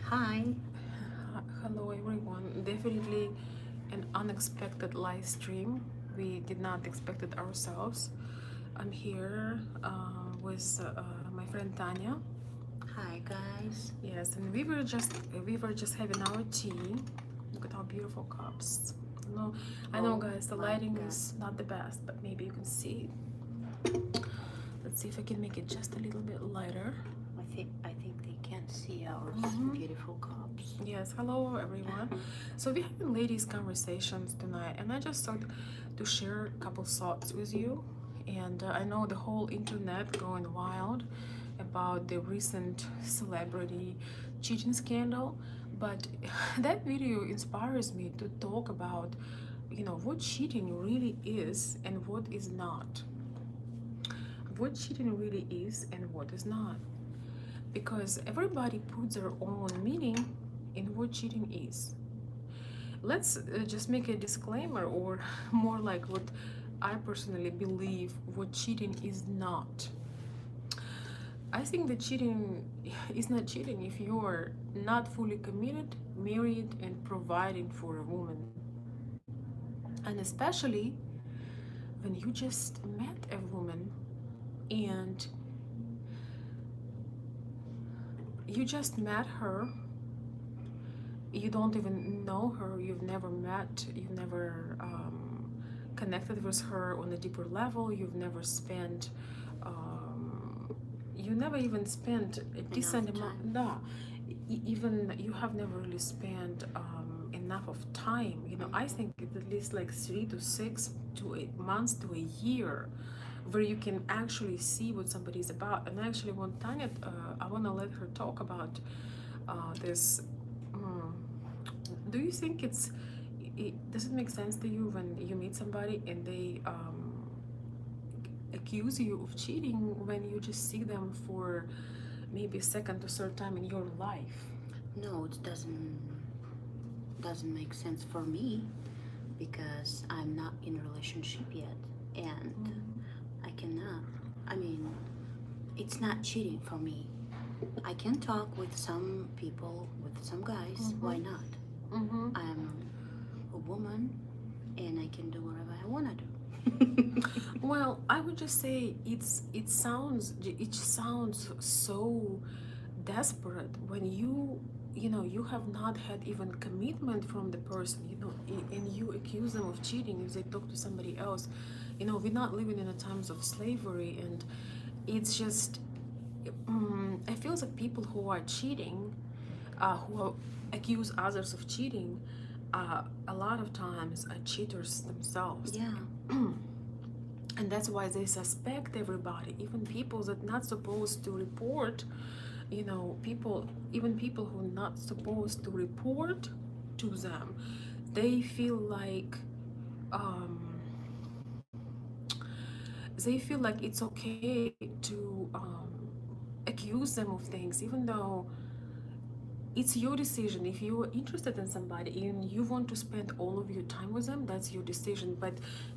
Hi. Hello everyone. Definitely an unexpected live stream. We did not expect it ourselves. I'm here with my friend Tanya. Hi, guys. Yes, and we were just having our tea. Look at our beautiful cups. No, I know Oh guys, the my lighting god. is not the best, but maybe you can see. Let's see if I can make it just a little bit lighter. I think they can't see our Mm-hmm. beautiful cups. Yes, hello everyone. So we having ladies conversations tonight, and I just thought to share a couple thoughts with you. And I know the whole internet going wild about the recent celebrity cheating scandal, but that video inspires me to talk about, what cheating really is and what is not. What cheating really is and what is not, because everybody puts their own meaning in what cheating is. Let's just make a disclaimer, or more like what I personally believe what cheating is not. I think that cheating is not cheating if you're not fully committed, married, and providing for a woman. And especially when you just met a woman and you just met her, you don't even know her, you've never met, you've never connected with her on a deeper level, you've never spent you never even spent a Enough decent amount, time. no, even you have never really spent enough of time. I Mm-hmm. think it's at least like 3 to 6 to 8 months to a year where you can actually see what somebody is about. And I actually want Tanya, I want to let her talk about this. mm, do you think does it make sense to you when you meet somebody and they accuse you of cheating when you just see them for maybe a second or third time in your life? No, it doesn't make sense for me because I'm not in a relationship yet, and Mm-hmm. I cannot. I mean, it's not cheating for me. I can talk with some people, with some guys. Mm-hmm. Why not? Mm-hmm. I'm a woman, and I can do whatever I wanna do. Well, I would just say it sounds so desperate when you have not had even commitment from the person, and you accuse them of cheating if they talk to somebody else. We're not living in a times of slavery, and it's just I feel like people who are cheating, who accuse others of cheating, a lot of times are cheaters themselves. Yeah. And that's why they suspect everybody, even people that not supposed to report. Even people who not supposed to report to them, they feel like um, it's okay to accuse them of things, even though it's your decision. If you are interested in somebody and you want to spend all of your time with them, that's your decision. But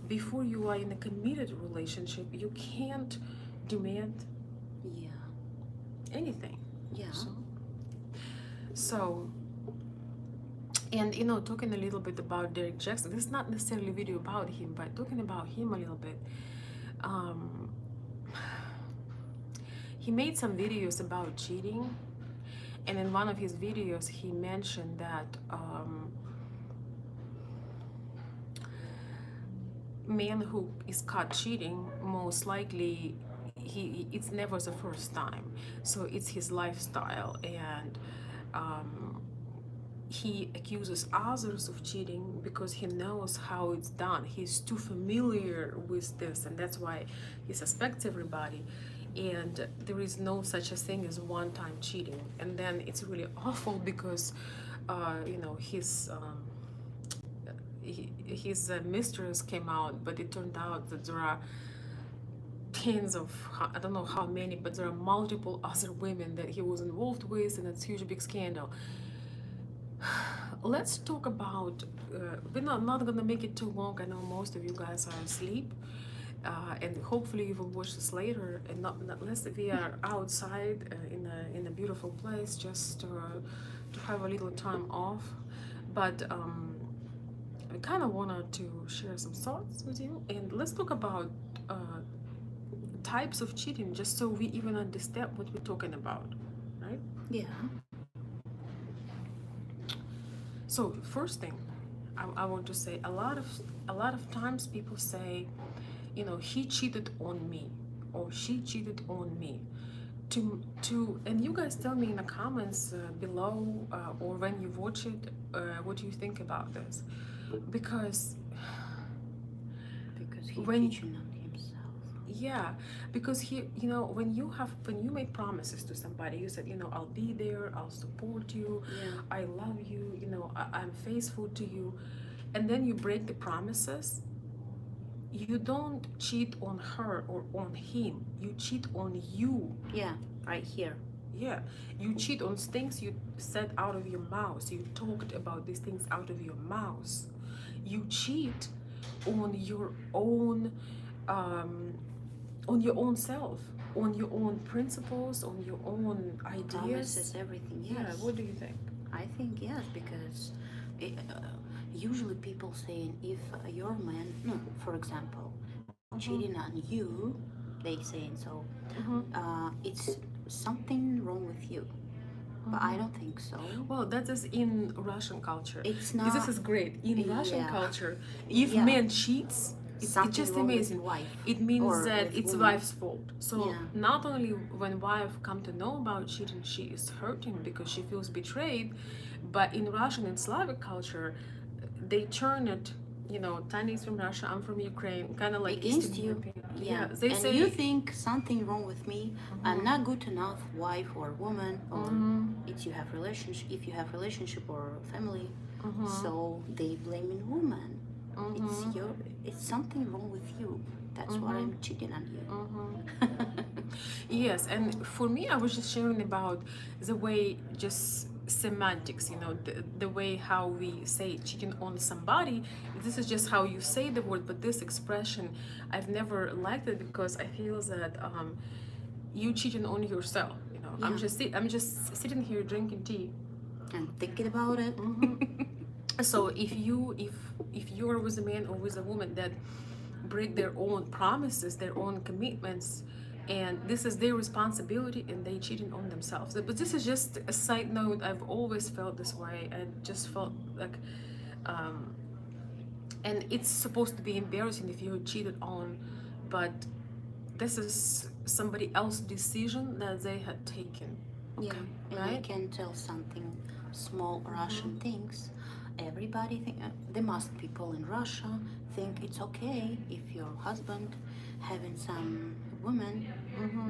before you are in a committed relationship, you can't demand Yeah. anything. Yeah. So so and talking a little bit about Derrick Jaxn, this is not necessarily a video about him, but talking about him a little bit. um he made some videos about cheating, and in one of his videos he mentioned that man who is caught cheating, most likely it's never the first time, so it's his lifestyle. And he accuses others of cheating because he knows how it's done. He's too familiar with this, and that's why he suspects everybody. And there is no such a thing as one-time cheating. And then it's really awful because his mistress came out, but it turned out that there are tens of, I don't know how many, but there are multiple other women that he was involved with, and it's a huge big scandal. Let's talk about we're not gonna make it too long. I know most of you guys are asleep, and hopefully you will watch this later, and not unless we are outside in a beautiful place, just to have a little time off. But I kind of wanted to share some thoughts with you, and let's talk about types of cheating, just so we even understand what we're talking about, right? Yeah. So first thing, I want to say, a lot of times people say, you know, he cheated on me, or she cheated on me. And you guys tell me in the comments below, or when you watch it, what do you think about this? Because Because he when teaching on himself. yeah, because he, you know, when you make promises to somebody, you said, you know, I'll be there, I'll support you, Yeah. I love you, you know, I'm faithful to you, and then you break the promises. You don't cheat on her or on him, you cheat on you. Yeah. Right here. Yeah, you cheat on things you said out of your mouth. You talked about these things out of your mouth. You cheat on um, your own self, on your own principles, on your own ideas. Promises everything. Yes. Yeah. What do you think? I think yes, because usually people saying if your man, no, for example, cheating on you, they saying so. It's something wrong with you, but I don't think so. Well, that is in Russian culture. It's This not. is great. In Russian Yeah. culture, if Yeah. man cheats, it's Something just wrong with amazing. wife It means or that with it's woman. wife's fault. So Yeah. not only when wife come to know about cheating, she is hurting because she feels betrayed, but in Russian and Slavic culture, they turn it. You know, Tanya is from Russia, I'm from Ukraine, kind of like Against Eastern you. European. Yeah. They And say you think something wrong with me. I'm not good enough wife or woman, or if you have relationship or family. So they blaming woman. It's something wrong with you. That's why I'm cheating on you. Yes, and for me, I was just sharing about the way, just semantics, you know, the way how we say cheating on somebody. This is just how you say the word, but this expression, I've never liked it because I feel that you cheating on yourself. You know, Yeah. I'm just sitting here drinking tea. And thinking about it. So if you are with a man or with a woman that break their own promises, their own commitments, and this is their responsibility, and they cheating on themselves. But this is just a side note. I've always felt this way. I just felt like, and it's supposed to be embarrassing if you're cheated on, but this is somebody else's decision that they had taken. Yeah, Okay, and I right? can tell something small Russian things. Everybody think the most people in Russia think it's okay if your husband having some woman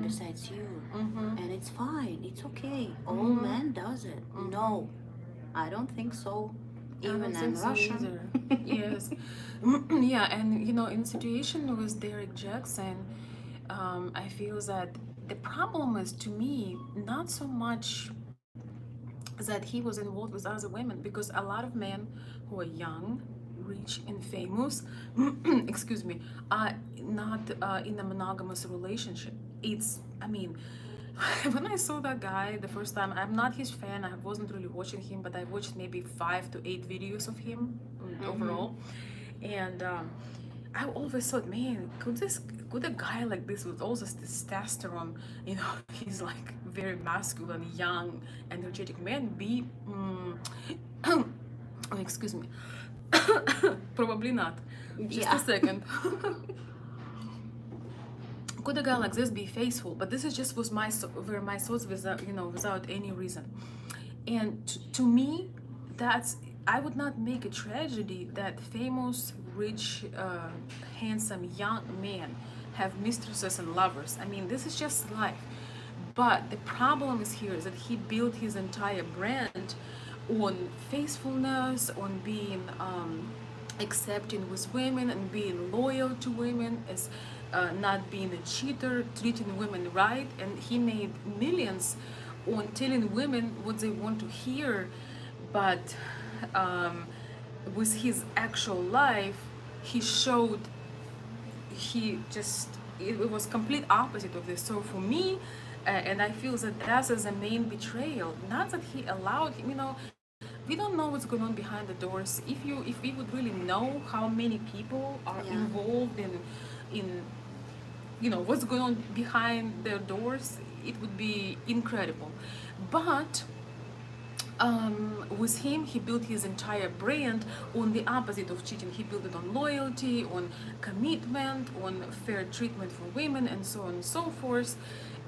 besides you, and it's fine. It's okay. All men does it. No, I don't think so. I don't Even in think so Russia. either. Yes. Yeah, and you know, in situation with Derrick Jaxn, I feel that the problem is, to me, not so much that he was involved with other women, because a lot of men who are young, rich, and famous, excuse me, are not in a monogamous relationship. I mean, when I saw that guy the first time, I'm not his fan. I wasn't really watching him, but I watched maybe 5 to 8 videos of him overall, and I always thought, man, could a guy like this with all this testosterone, you know, he's like very masculine, young, energetic man, be oh, excuse me, probably not. Just Yeah. a second. Could a guy like this be faithful? But this is just was were my thoughts, without, you know, without any reason. And to me, that's, I would not make a tragedy that famous, rich, handsome young men have mistresses and lovers. I mean, this is just life. But the problem is here is that he built his entire brand on faithfulness, on being accepting with women and being loyal to women, as not being a cheater, treating women right, and he made millions on telling women what they want to hear. But with his actual life, he showed he just, it was complete opposite of this. So for me, and I feel that that's as a main betrayal. Not that he allowed him, we don't know what's going on behind the doors. If we would really know how many people are Yeah. involved in what's going on behind their doors, it would be incredible. But with him, he built his entire brand on the opposite of cheating. He built it on loyalty, on commitment, on fair treatment for women, and so on and so forth.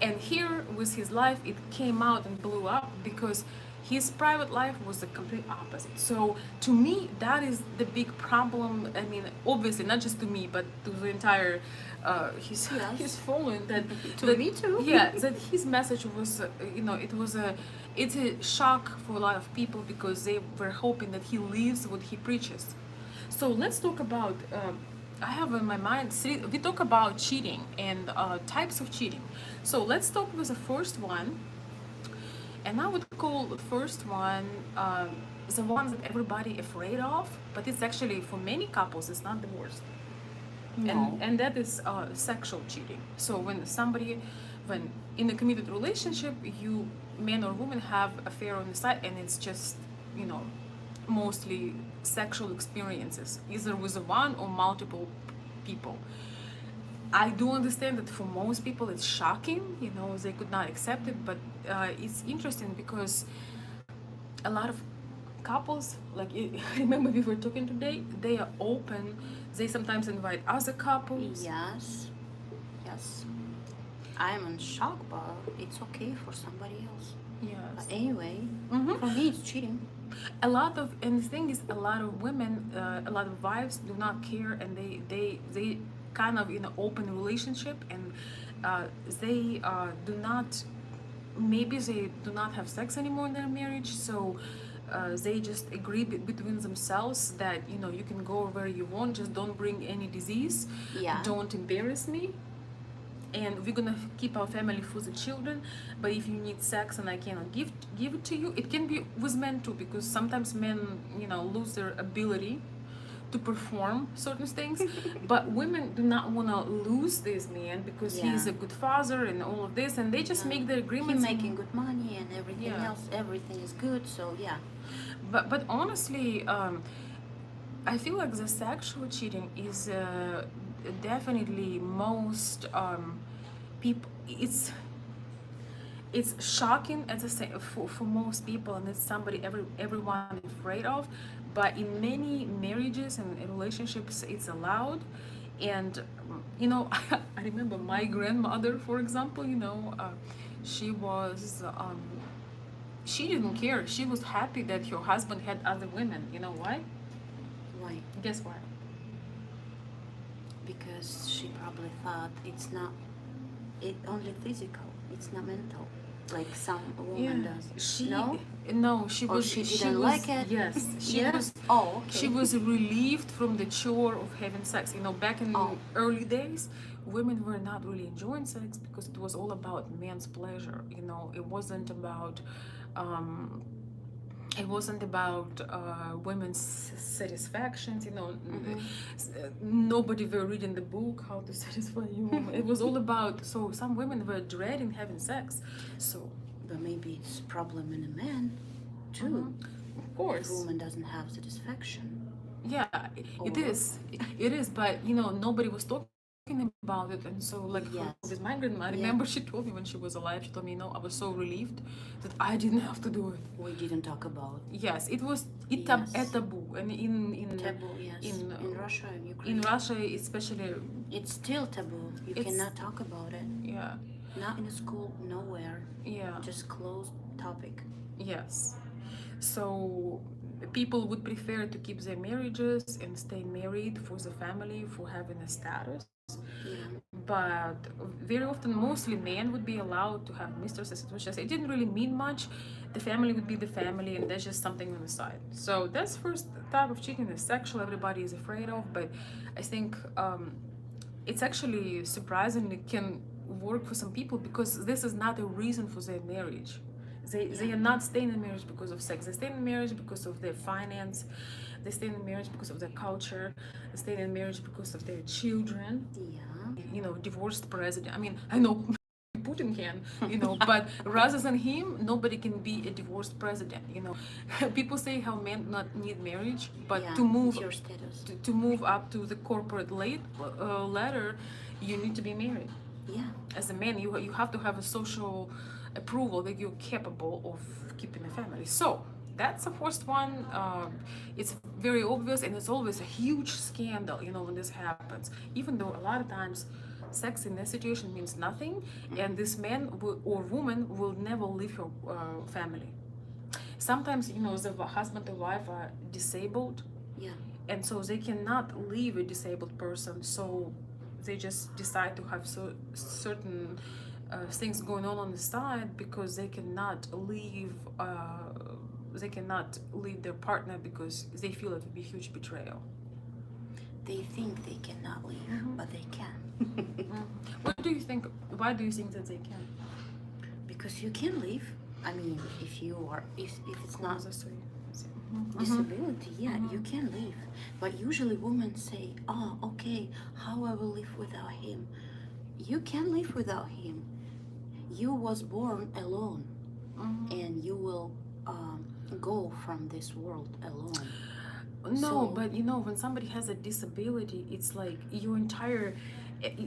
And here, with his life, it came out and blew up because his private life was the complete opposite. So to me, that is the big problem. I mean, obviously, not just to me, but to the entire his Yes. his following. That To that me too. yeah, that his message was, it's a shock for a lot of people because they were hoping that he lives what he preaches. So let's talk about. I have in my mind. We talk about cheating and types of cheating. So let's talk with the first one, and I would call the first one the one that everybody afraid of, but it's actually for many couples it's not the worst. No. And that is sexual cheating. So when in a committed relationship, you man or woman have affair on the side, and it's just you know mostly sexual experiences, either with one or multiple people. I do understand that for most people it's shocking, they could not accept it, but it's interesting because a lot of couples, like remember we were talking today, they are open. They sometimes invite other couples. Yes. Yes. I'm in shock, but it's okay for somebody else. But Yes. anyway, Mm-hmm. for me, it's cheating. And the thing is, a lot of women, a lot of wives do not care, and they kind of in an open relationship, and they do not, maybe they do not have sex anymore in their marriage, so they just agree between themselves that you can go where you want, just don't bring any disease, Yeah. don't embarrass me, and we're gonna keep our family for the children. But if you need sex and I cannot give it to you, it can be with men too, because sometimes men lose their ability to perform certain things. But women do not want to lose this man because he's Yeah. a good father and all of this, and they just make their He's agreements. making good money and everything Yeah. else. Everything is good. So yeah. But honestly, I feel like the sexual cheating is definitely most people. It's shocking at the same for most people, and it's somebody everyone is afraid of. But in many marriages and relationships, it's allowed. And I remember my grandmother, for example. She was. She didn't care. She was happy that her husband had other women. You know why? Why? Guess why? Because she probably thought it's not. It only physical. It's not mental. Like some woman does. She No. no, she Or was she she didn't was like it? yes, she Yeah? was Oh, okay. she was relieved from the chore of having sex. Back in Oh. early days, women were not really enjoying sex because it was all about man's pleasure. It wasn't about um women's satisfactions. Nobody were reading the book how to satisfy you. It was all about, so some women were dreading having sex. So But maybe it's problem in a man too. of If course, a woman doesn't have satisfaction. yeah, it Or- is. It is, but nobody was talking about it, and so like Yes. with my grandma, I Yeah. remember she told me when she was alive. She told me, I was so relieved that I didn't have to do it. We didn't talk about Yes, it was Yes. a taboo, and in taboo. Yes. in Russia and Ukraine. in Russia especially. It's still taboo. You It's- cannot talk about it. Yeah, Not in a school. Nowhere. yeah, Just closed topic. yes. So people would prefer to keep their marriages and stay married for the family, for having a status. Yeah. But very often, mostly men would be allowed to have mistresses. It was just, it didn't really mean much. The family would be the family, and that's just something on the side. So that's first type of cheating is sexual. Everybody is afraid of, but I think it's actually surprisingly can work for some people because this is not a reason for their marriage. They are not staying in marriage because of sex. They stay in marriage because of their finance. They stay in marriage because of their culture. They stay in marriage because of their children. Yeah. You know, divorced president. I mean, I know Putin can, you know, but rather than him, nobody can be a divorced president. You know, people say how men not need marriage, but Yeah, to move it's your status. to move up to the corporate ladder, you need to be married. Yeah. As a man, you have to have a social approval that you're capable of keeping a family. So that's the first one. It's very obvious, and it's always a huge scandal, you know, when this happens. Even though a lot of times sex in that situation means nothing, and this man or woman will never leave her family. Sometimes, you know, the husband or wife are disabled, Yeah. and so they cannot leave a disabled person, so they just decide to have certain things going on the side because they cannot leave their partner because they feel it would be a huge betrayal. They think they cannot leave, but they can. What do you think? Why do you think that they can? Because you can leave. I mean, if you are, if it's not Mhm. disability, yeah, you can leave. But usually women say, oh, okay, how I will live without him? You can live without him. You was born alone, and you will go from this world alone. No, So- but you know, when somebody has a disability, it's like your entire,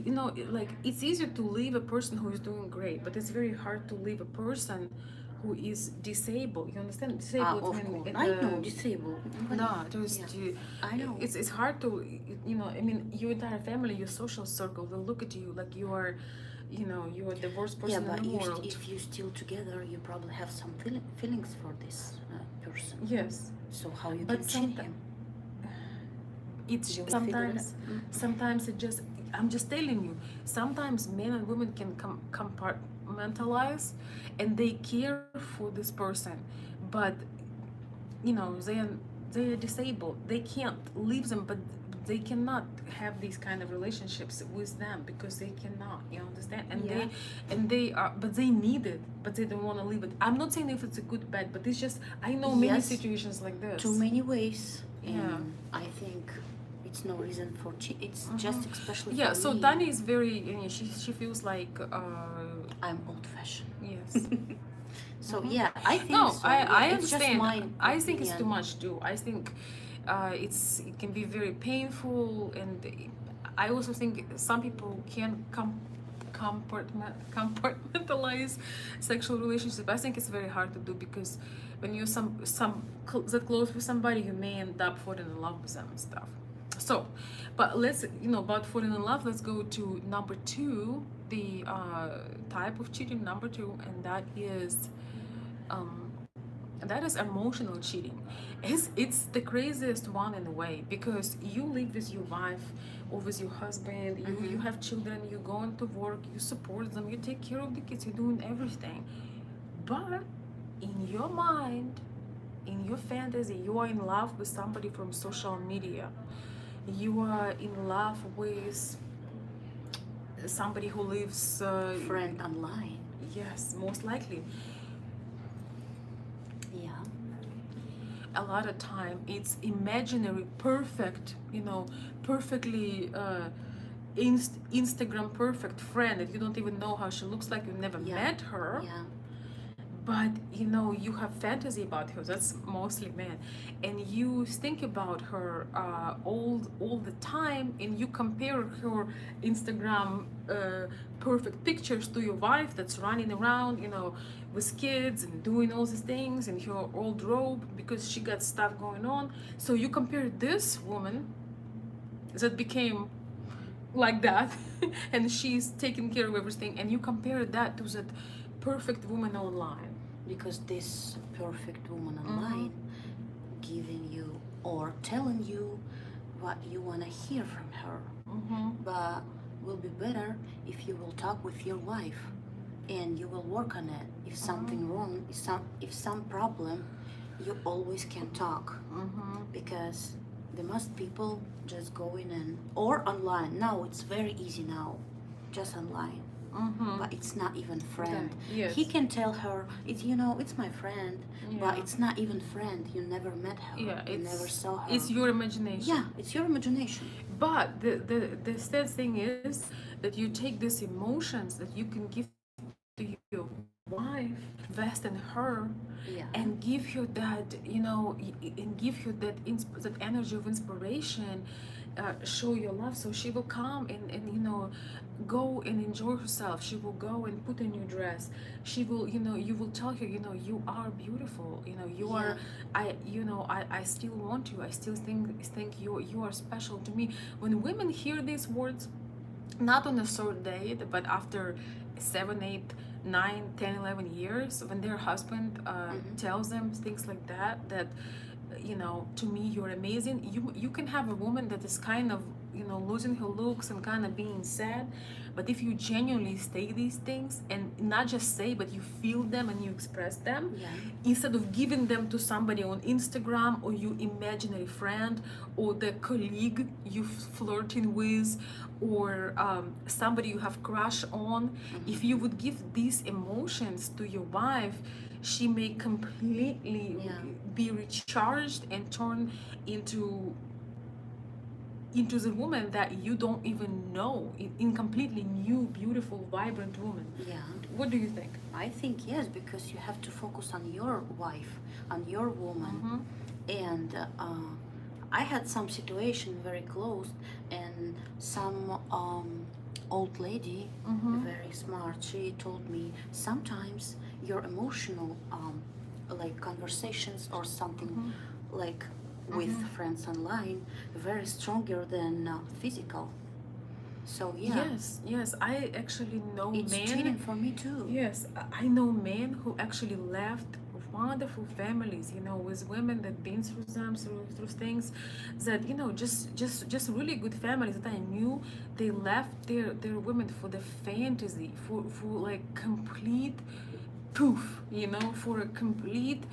you know, like it's easier to leave a person who is doing great, but it's very hard to leave a person who is disabled. You understand? Disabled. of when course, in I the- know disabled. But No, just yeah, I know. it's hard to, you know. I mean, your entire family, your social circle will look at you like you are, you know, you're the worst person Yeah, but in the world. if you're still together, you probably have some feelings for this person. Yes, So how you but can change someti- him? it's You will figure it sometimes out. sometimes it just, I'm just telling you, sometimes men and women can compartmentalize and they care for this person, but you know, they are disabled, they can't leave them, but they cannot have these kind of relationships with them because they cannot, you understand? And Yeah. they are, but they need it, but they don't want to leave it. I'm not saying if it's a good bad, but it's just, I know many Yes. situations like this. Too many ways, and Yeah. I think it's no reason for it's just especially Yeah, for so me. Tanya is very, you know, she feels like I'm old-fashioned. yes. So yeah, I think No, so. I Yeah, it's just understand. my I think it's too opinion. much too. I think it can be very painful, and I also think some people can compartmentalize sexual relationships. I think it's very hard to do because when you're that close with somebody, you may end up falling in love with them and stuff. So, but let's, you know, about falling in love, let's go to number two, the type of cheating, number two, and um, that is emotional cheating. It's the craziest one in a way because you live with your wife or with your husband, you have children, you go into work, you support them, you take care of the kids, you're doing everything, but in your mind, in your fantasy, you are in love with somebody from social media. You are in love with somebody who lives Friend online. yes, most likely. Yeah. A lot of time it's imaginary, perfect, you know, perfectly Instagram perfect friend that you don't even know how she looks like, you never Yeah. met her, Yeah. but you know you have fantasy about her. That's mostly men, and you think about her all the time, and you compare her Instagram perfect pictures to your wife that's running around, you know, with kids and doing all these things in her old robe because she got stuff going on. So you compare this woman that became like that and she's taking care of everything, and you compare that to that perfect woman online. Because this perfect woman online giving you or telling you what you want to hear from her. But will be better if you will talk with your wife and you will work on it. If something wrong, if some problem, you always can talk. Because the most people just go in and or online. Now it's very easy now, just online. Mm-hmm. but it's not even friend. Yes. He can tell her, it's, it's my friend, but Yeah. it's not even friend. You never met her. Yeah, You never saw her. it's your imagination. Yeah, it's your imagination. But the sad thing is that you take these emotions that you can give to your wife, invest in her, Yeah. and give her that, and give her that energy of inspiration, show your love, so she will come and go and enjoy herself. She will go and put a new dress. She will, you will tell her, you are beautiful. You Yeah. are, I still want you. I still think you are special to me. When women hear these words, not on a third date, but after 7, 8, 9, 10, 11 years, when their husband tells them things like that, to me, you're amazing. You can have a woman that is kind of, losing her looks and kind of being sad, but if you genuinely say these things, and not just say, but you feel them and you express them, Yeah. instead of giving them to somebody on Instagram or your imaginary friend or the colleague you flirting with, or somebody you have crush on, if you would give these emotions to your wife, she may completely Yeah. be recharged and turn into the woman that you don't even know, in completely new, beautiful, vibrant woman. Yeah. What do you think? I think yes, because you have to focus on your wife, on your woman. And I had some situation very close, and some old lady, very smart, she told me sometimes your emotional like conversations or something like with friends online very stronger than physical. So yeah, Yes, I actually know it's men. cheating for me too. Yes, I know men who actually left wonderful families, with women that been through through things, that just really good families that I knew. They left their women for the fantasy, for like complete poof, for a complete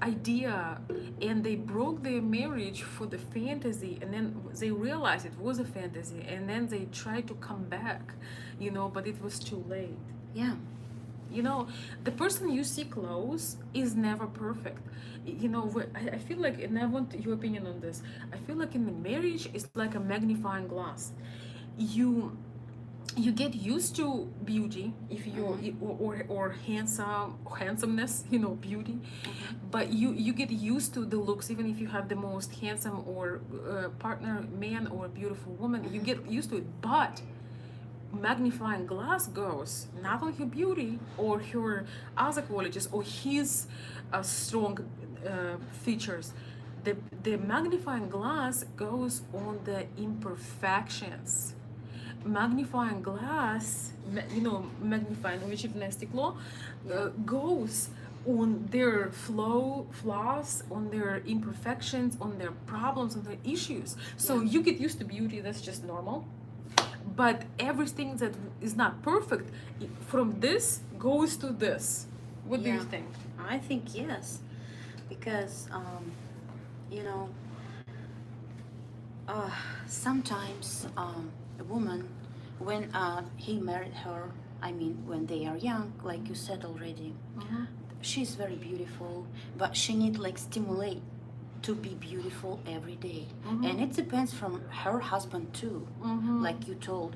idea, and they broke their marriage for the fantasy, and then they realized it was a fantasy, and then they tried to come back, but it was too late. Yeah, The person you see close is never perfect. I feel like, and I want your opinion on this. I feel like in the marriage, it's like a magnifying glass. You get used to beauty, if you or handsomeness, beauty, but you get used to the looks, even if you have the most handsome or partner, man, or beautiful woman, you get used to it. But magnifying glass goes not on her beauty or her other qualities or his strong features. The magnifying glass goes on the imperfections. Magnifying glass, magnifying увеличительное стекло, goes on their flaws, on their imperfections, on their problems, on their issues. So you get used to beauty, that's just normal. But everything that is not perfect, from this goes to this. What do you think? I think yes, because you know, sometimes a woman, when he married her, I mean, when they are young, like you said already, she's very beautiful, but she need like stimulate to be beautiful every day. And it depends from her husband too. Like you told,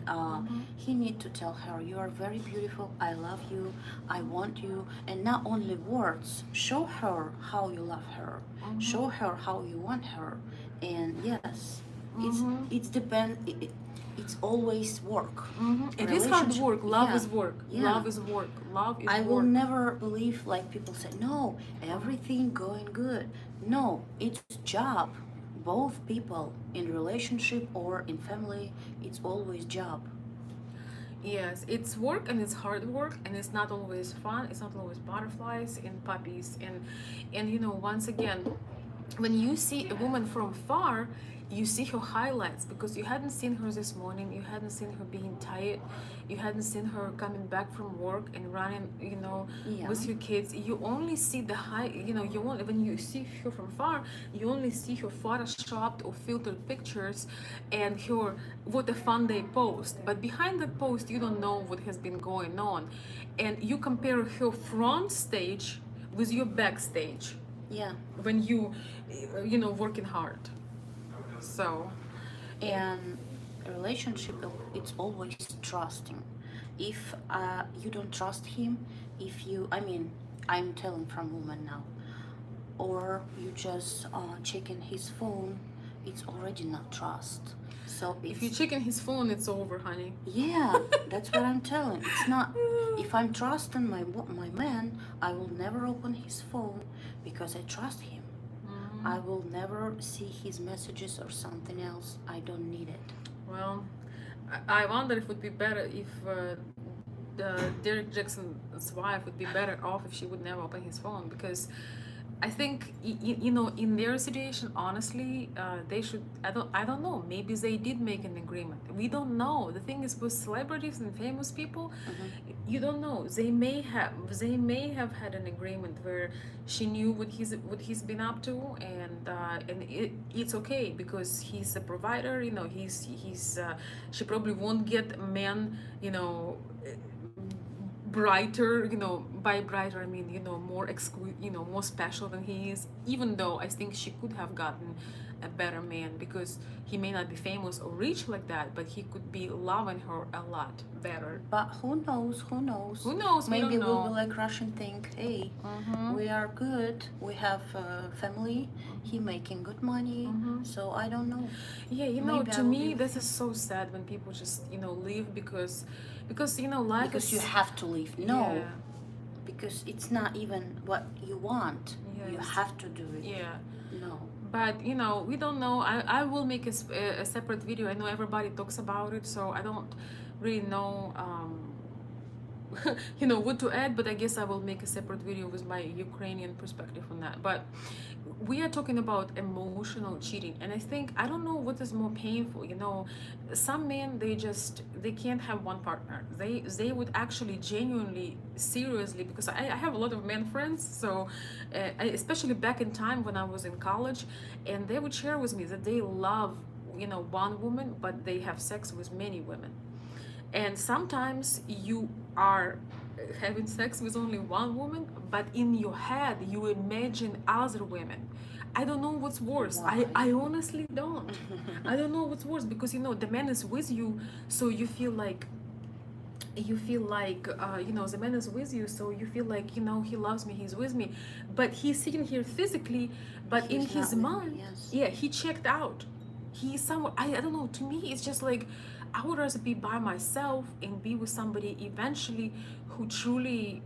he need to tell her, you are very beautiful, I love you, I want you. And not only words, show her how you love her, show her how you want her. And yes, it's depend it's always work. It is hard Relationship- work. Love yeah, is work. yeah. Love is work. Love is I work. will never believe like people say, no, everything going good. No, it's job. Both people in relationship or in family, it's always job. Yes, it's work, and it's hard work, and it's not always fun. It's not always butterflies and puppies, and once again, when you see a woman from far, you see her highlights because you hadn't seen her this morning, you hadn't seen her being tired, you hadn't seen her coming back from work and running, Yeah. with your kids. You only see the high, you only, when you see her from far, you only see her photoshopped or filtered pictures and her what a fun they post. But behind that post, you don't know what has been going on, and you compare her front stage with your backstage Yeah. when working hard. So, And a relationship, it's always trusting. If you don't trust him, if you, I mean, I'm telling from woman now, or you just checking his phone, it's already not trust. So if you it's, check in his phone, it's over, honey. yeah, that's what I'm telling. It's not, if I'm trusting my man, I will never open his phone because I trust him. I will never see his messages or something else. I don't need it. Well, I wonder if it would be better if Derrick Jaxn's wife would be better off if she would never open his phone, because I think in their situation, honestly, they should. I don't know. Maybe they did make an agreement. We don't know. The thing is, with celebrities and famous people, you don't know. They may have had an agreement where she knew what he's been up to, and it's okay because he's a provider. She probably won't get men. Brighter, by brighter I mean, more special than he is, even though I think she could have gotten a better man because he may not be famous or rich like that, but he could be loving her a lot better. But who knows? Who knows? Who knows? We Maybe don't we'll know. be like Russian think, hey, we are good. We have a family. He making good money. So I don't know. Yeah, Maybe I to will me be this is so sad when people just leave because life because is you have to leave. No, yeah, because it's not even what you want. You Yes. have to do it. yeah. No. But we don't know. I will make a separate video. I know everybody talks about it, so I don't really know what to add, but I guess I will make a separate video with my Ukrainian perspective on that. But we are talking about emotional cheating, and I don't know what is more painful. Some men, they can't have one partner. They would actually genuinely, seriously, because I have a lot of men friends, so especially back in time when I was in college, and they would share with me that they love one woman, but they have sex with many women. And sometimes you are having sex with only one woman, but in your head you imagine other women. I don't know what's worse. Why? I honestly don't. I don't know what's worse because the man is with you, so you feel like the man is with you, so you feel like he loves me, he's with me, but he's sitting here physically, but in He's his not with me, mind, yes. yeah, he checked out. He's somewhere. I don't know. To me, it's just like I would rather be by myself and be with somebody eventually who truly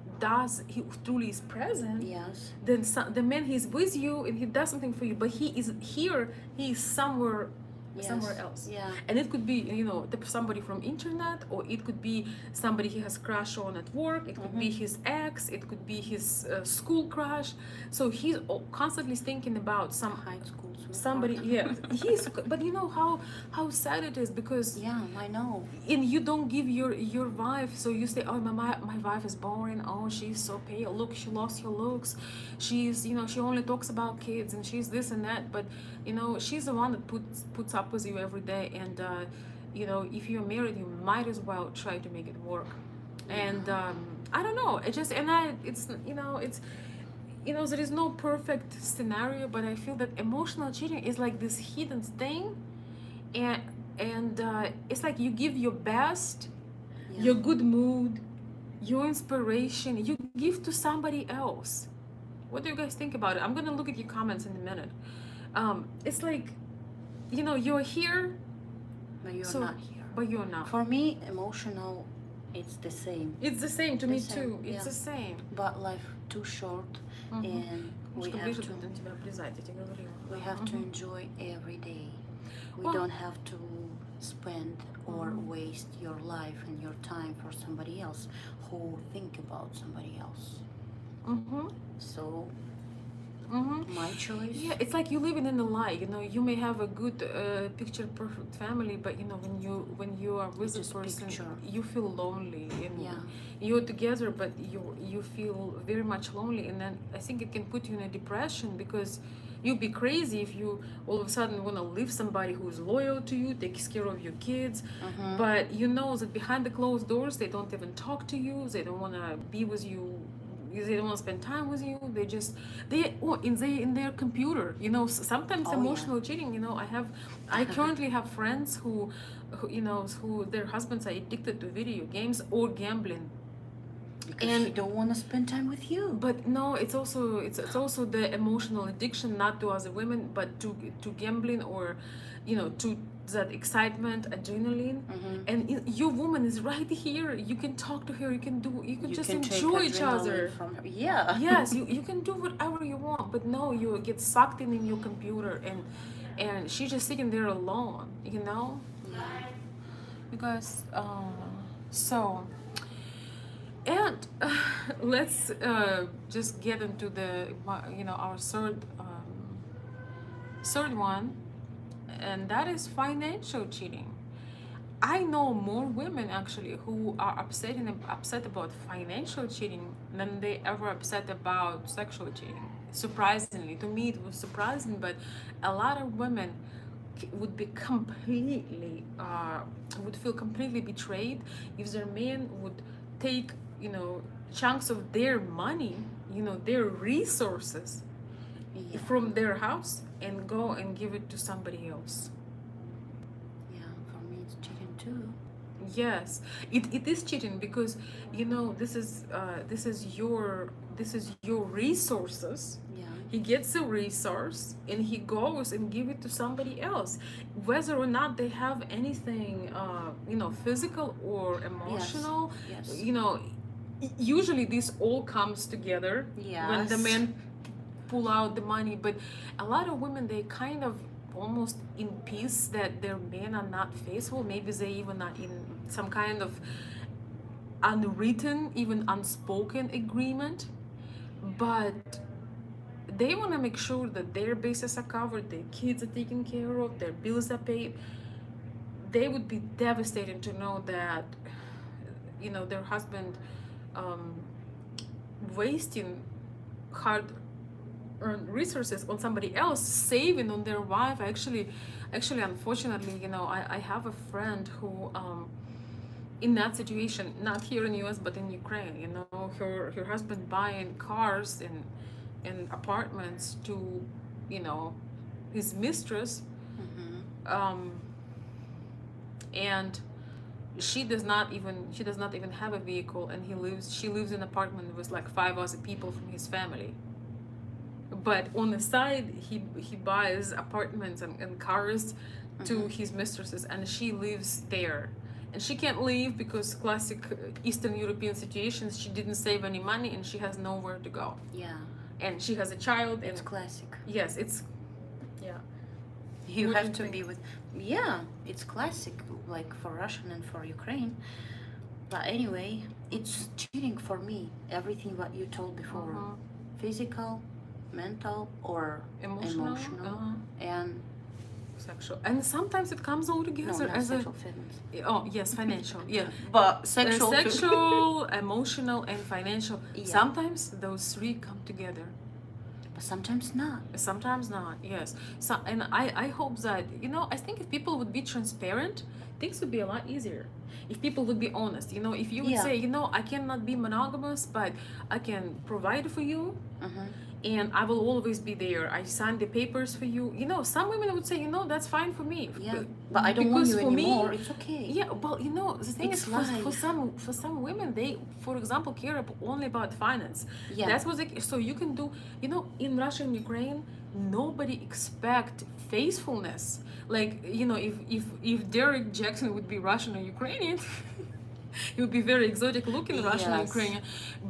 is present. Yes. Then the man, he's with you and he does something for you, but he is here. He is somewhere Yes. else. Yeah. And it could be somebody from internet, or it could be somebody he has crush on at work. It could be his ex. It could be his school crush. So he's constantly thinking about High school. somebody. Yeah, but how sad it is because Yeah, I know. and you don't give your wife, so you say, oh, my wife is boring, oh, she's so pale, look, she lost her looks, she's she only talks about kids and she's this and that, but she's the one that puts up with you every day, and if you're married, you might as well try to make it work. And I don't know, there is no perfect scenario, but I feel that emotional cheating is like this hidden thing, and it's like you give your best, Yeah. your good mood, your inspiration, you give to somebody else. What do you guys think about it? I'm gonna look at your comments in a minute. It's like you're here, But you're so not here. but you're not. For me, emotional, it's the same. It's the same to The me same, too. It's yeah. the same. But life too short, and we Мишка, have ближе to на тебя облизать, я тебе говорила. we have to enjoy every day. We Well- don't have to spend or waste your life and your time for somebody else who think about somebody else. So My choice. Yeah, it's like you living in a lie. You know, you may have a good picture perfect family, but you know when you are with a Just person, picture. you feel lonely, and Yeah. you're together, but you feel very much lonely, and then I think it can put you in a depression because you'd be crazy if you all of a sudden want to leave somebody who's loyal to you, takes care of your kids, but you know that behind the closed doors they don't even talk to you, they don't want to be with you, they don't want to spend time with you, they just in their computer, you know. Sometimes Oh, yeah. emotional cheating, you know. I currently have friends who you know, who their husbands are addicted to video games or gambling. Because And he don't want to spend time with you. but no, it's also the emotional addiction, not to other women, but to gambling, or you know, to that excitement, adrenaline. And your woman is right here, you can talk to her, you can You just can take enjoy each adrenaline other. from her. Yeah. Yes, you can do whatever you want, but no, you get sucked in your computer, and she's just sitting there alone, you know. Yeah. Because so, and let's just get into the, you know, our third one, and that is financial cheating. I know more women actually who are upset about financial cheating than they ever upset about sexual cheating. Surprisingly, to me it was surprising, but a lot of women would be completely would feel completely betrayed if their man would take, you know, chunks of their money, you know, their resources Yeah. from their house and go and give it to somebody else. Yeah. For me, it's cheating too. Yes, it is cheating because, you know, this is your resources. Yeah. He gets a resource and he goes and give it to somebody else, whether or not they have anything, you know, physical or emotional. Yes. You know, usually this all comes together when the Yes. man pull out the money. But a lot of women, they kind of almost in peace that their men are not faithful. Maybe they even are in some kind of unwritten, even unspoken agreement, but they want to make sure that their bases are covered, their kids are taken care of, their bills are paid. They would be devastated to know that, you know, their husband um, wasting hard earned resources on somebody else, saving on their wife. Actually, unfortunately, you know, I have a friend who in that situation, not here in US but in Ukraine, you know, her husband buying cars and apartments to, you know, his mistress, um, and she does not even have a vehicle, and she lives in an apartment with like 5 other people from his family. But on the side, he buys apartments and cars to his mistresses, and she lives there, and she can't leave because classic Eastern European situations, she didn't save any money and she has nowhere to go, Yeah. and she has a child. It's And classic. yes, it's, yeah. You What do have you to think? be with. Yeah, it's classic, like for Russian and for Ukraine. But anyway, it's cheating for me. Everything what you told before, physical, mental, or Emotional, and sexual, and sometimes it comes all no, together not as sexual fitness. oh yes, financial, yeah. But sexual, too. Sexual, emotional, and financial. Yeah. Sometimes those three come together. But sometimes not. Sometimes not, yes. So, and I hope that, you know, I think if people would be transparent, things would be a lot easier. If people would be honest, you know, if you would Yeah. say, you know, I cannot be monogamous, but I can provide for you, and I will always be there. I signed the papers for you. You know, some women would say, you know, that's fine for me. Yeah, but I don't want Because you for me, anymore. It's okay. yeah, well, you know, the thing It's is, life. for some women, they, for example, care only about finance. Yeah. That's what they, so you can do, you know, in Russia and Ukraine, nobody expect faithfulness. Like, you know, if Derrick Jaxn would be Russian or Ukrainian, he would be very exotic looking Russian or Yes. Ukrainian.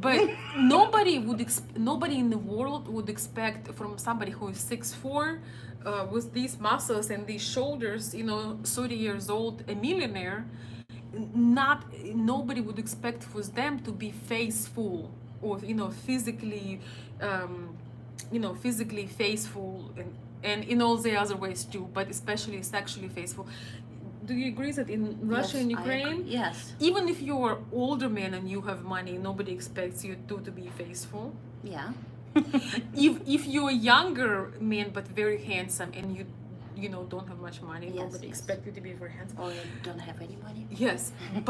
But nobody in the world would expect from somebody who is 6'4", with these muscles and these shoulders, you know, 30 years old, a millionaire. Not nobody would expect for them to be faithful or, you know, physically physically faithful, and in all the other ways too, but especially sexually faithful. Do you agree that in Russia Yes, and I agree. Ukraine, Yes. even if you're older man and you have money, nobody expects you to be faithful. Yeah. If you're a younger man but very handsome and don't have much money, Yes, nobody yes. expects you to be very handsome. Or you don't have any money. Yes,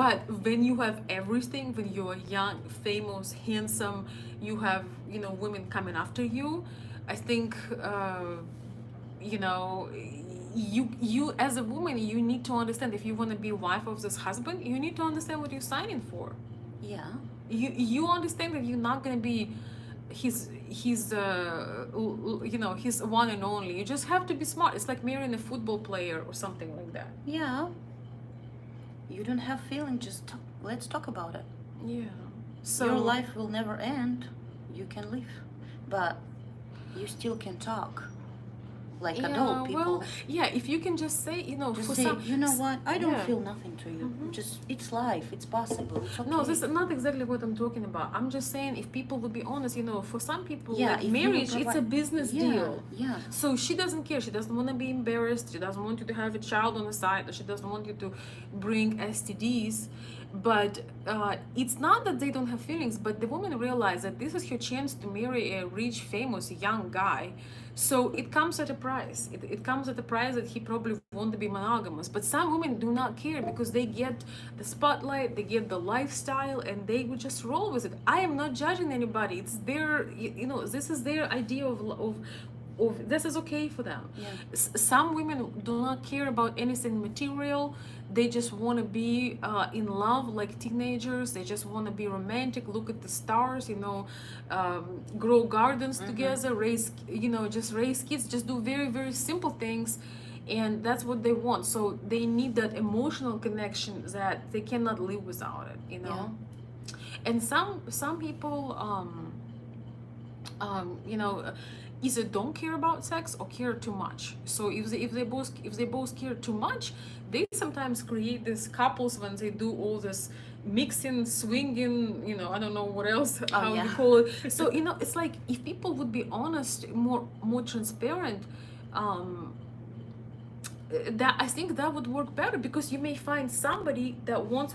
but when you have everything, when you're young, famous, handsome, you have women coming after you. I think you know you as a woman, you need to understand, if you want to be wife of this husband, you need to understand what you're signing for. Yeah. You understand that you're not gonna be his his one and only. You just have to be smart. It's like marrying a football player or something like that. Yeah. You don't have feeling, just let's talk about it. Yeah. So Your life will never end. You can live, but you still can talk like adult people. Well, yeah, if you can just say, Just for say, some, you know what? I don't yeah. feel nothing to you. Just it's life. It's possible. It's okay. No, this is not exactly what I'm talking about. I'm just saying, if people would be honest, for some people, Yeah, like if you marriage, it's a provide- business Yeah, deal. yeah. So she doesn't care. She doesn't want to be embarrassed. She doesn't want you to have a child on the side, or she doesn't want you to bring STDs. But it's not that they don't have feelings, but the woman realized that this is her chance to marry a rich, famous, young guy. So it comes at a price. It comes at a price that he probably wants to be monogamous. But some women do not care, because they get the spotlight, they get the lifestyle, and they would just roll with it. I am not judging anybody. It's their, this is their idea of this is okay for them. Yeah. Some women do not care about anything material. They just want to be in love like teenagers. They just want to be romantic, look at the stars, grow gardens together, just raise kids, just do very, very simple things. And that's what they want. So they need that emotional connection that they cannot live without it. Yeah. And some people either don't care about sex or care too much. So if they both care too much, they sometimes create these couples when they do all this mixing, swinging, I don't know what else, how you yeah. call it. So it's like, if people would be honest, more transparent, that I think that would work better, because you may find somebody that want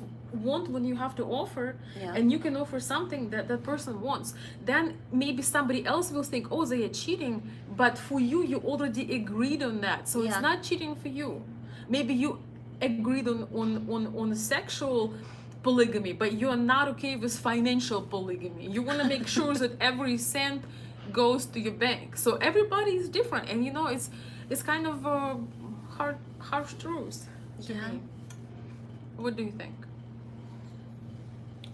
when you have to offer, Yeah. and you can offer something that that person wants. Then maybe somebody else will think, oh, they are cheating, but for you already agreed on that, so Yeah. it's not cheating for you. Maybe you agreed on sexual polygamy, but you are not okay with financial polygamy. You want to make sure that every cent goes to your bank. So everybody is different, and it's kind of harsh truth to Yeah. me. What do you think?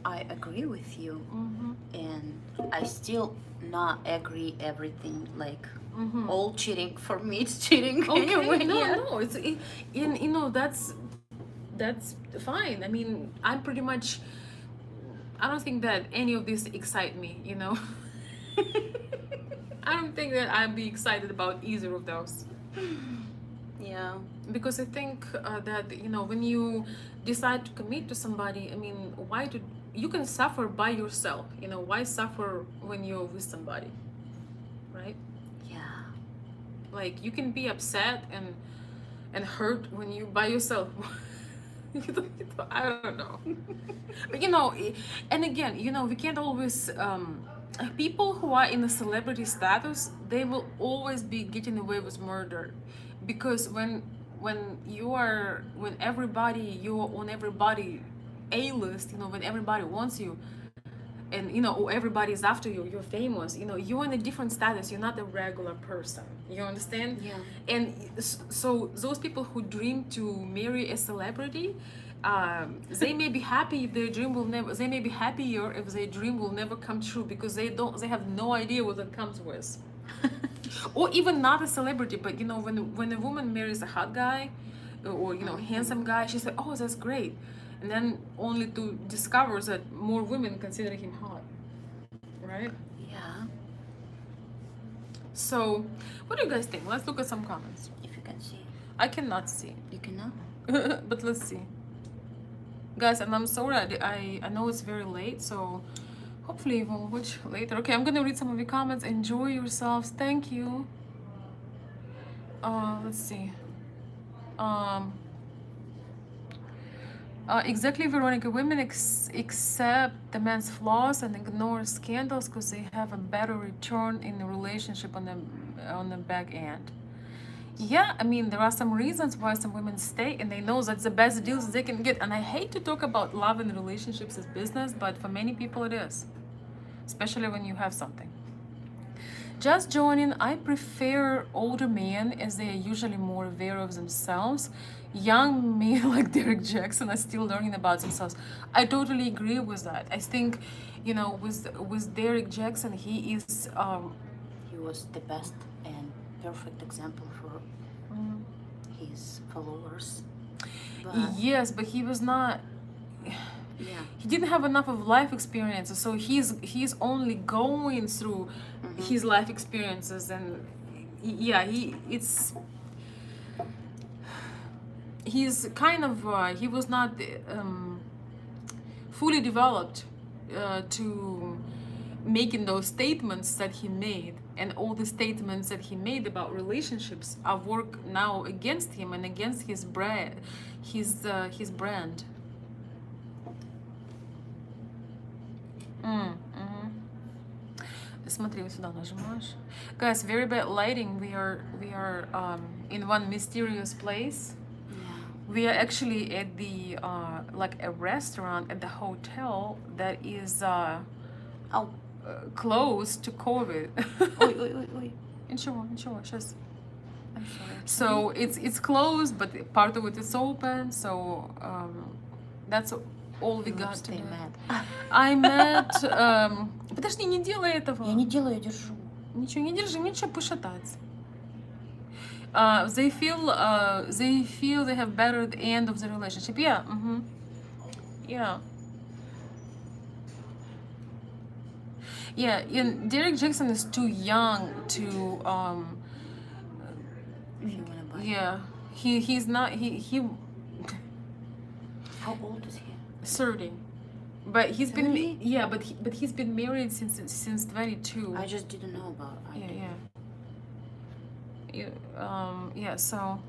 I agree with you, Mm-hmm. and I still not agree everything. Like Mm-hmm. all cheating for me, it's cheating Okay, anyway. no, Yeah. no, that's fine. I mean, I'm pretty much. I don't think that any of this excite me. I don't think that I'd be excited about either of those. Yeah. Because I think that when you decide to commit to somebody, I mean, you can suffer by yourself. Why suffer when you're with somebody, right? Yeah. Like, you can be upset and hurt when you by yourself. I don't know. But and again, we can't always. People who are in a celebrity status, they will always be getting away with murder, because when you're on everybody A-list, when everybody wants you, and or everybody's after you, you're famous, you're in a different status. You're not a regular person. You understand? Yeah. And so those people who dream to marry a celebrity, they may be happy if their dream will never. They may be happier if their dream will never come true, because they have no idea what it comes with. Or even not a celebrity, but when a woman marries a hot guy, or handsome guy, she's like, oh, that's great, and then only to discover that more women consider him hot, right? Yeah. So what do you guys think? Let's look at some comments. If you can see, I cannot see. you cannot. But let's see, guys. And I'm sorry, I know it's very late, so Hopefully we'll watch later. Okay, I'm gonna read some of your comments. Enjoy yourselves. Thank you. Let's see. Um, exactly, Veronica. Women accept the man's flaws and ignore scandals because they have a better return in the relationship on the back end. Yeah, I mean, there are some reasons why some women stay, and they know that's the best deals they can get. And I hate to talk about love and relationships as business, but for many people it is, especially when you have something. Just joining, I prefer older men as they are usually more aware of themselves. Young men like Derrick Jaxn are still learning about themselves. I totally agree with that. I think, you know, with Derrick Jaxn, he is He was the best and perfect example for his followers. But yes, but he was not. yeah, He didn't have enough of life experiences, so he's only going through his life experiences, and yeah, he's kind of he was not fully developed to making those statements that he made, and all the statements that he made about relationships are work now against him and against his brand, his brand. Смотри, вот сюда нажимаешь. Guys, very bad lighting. We are in one mysterious place. yeah. We are actually at the like a restaurant at the hotel that is Oh, close to COVID. oi, oi, oi, oi. Ничего, сейчас. I'm sorry. So it's closed, but part of it is open. So that's all we You got stay today. mad. I met. Подожди, не делай этого. Я не делаю, я держу. Ничего не держи, мне что пошататься. They feel they have better at the end of the relationship. Yeah. Yeah. Yeah. And Derrick Jaxn is too young to. If you wanna buy. Yeah. He's not. He How old is he? 30. But he's been 30? yeah, but he's been married since 22. I just didn't know about. Yeah, so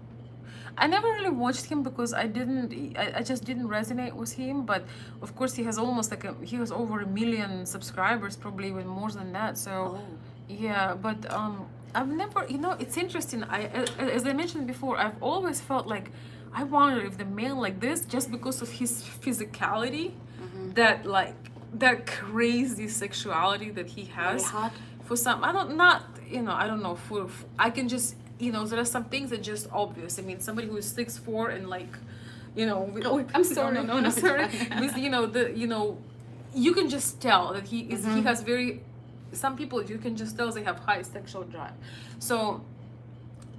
I never really watched him because I just didn't resonate with him, but of course he has almost like he has over 1 million subscribers, probably even more than that. So Oh. yeah, but I've never, you know, it's interesting. As I mentioned before, I've always felt like I wonder if the man like this, just because of his physicality, that like that crazy sexuality that he has, Very hot. for some, I don't know, for I can just, you know, there are some things that just obvious. I mean, somebody who is 6'4" and like, you know, I'm sorry. no, it's sorry, fine. with you can just tell that he has very, some people you can just tell they have high sexual drive. So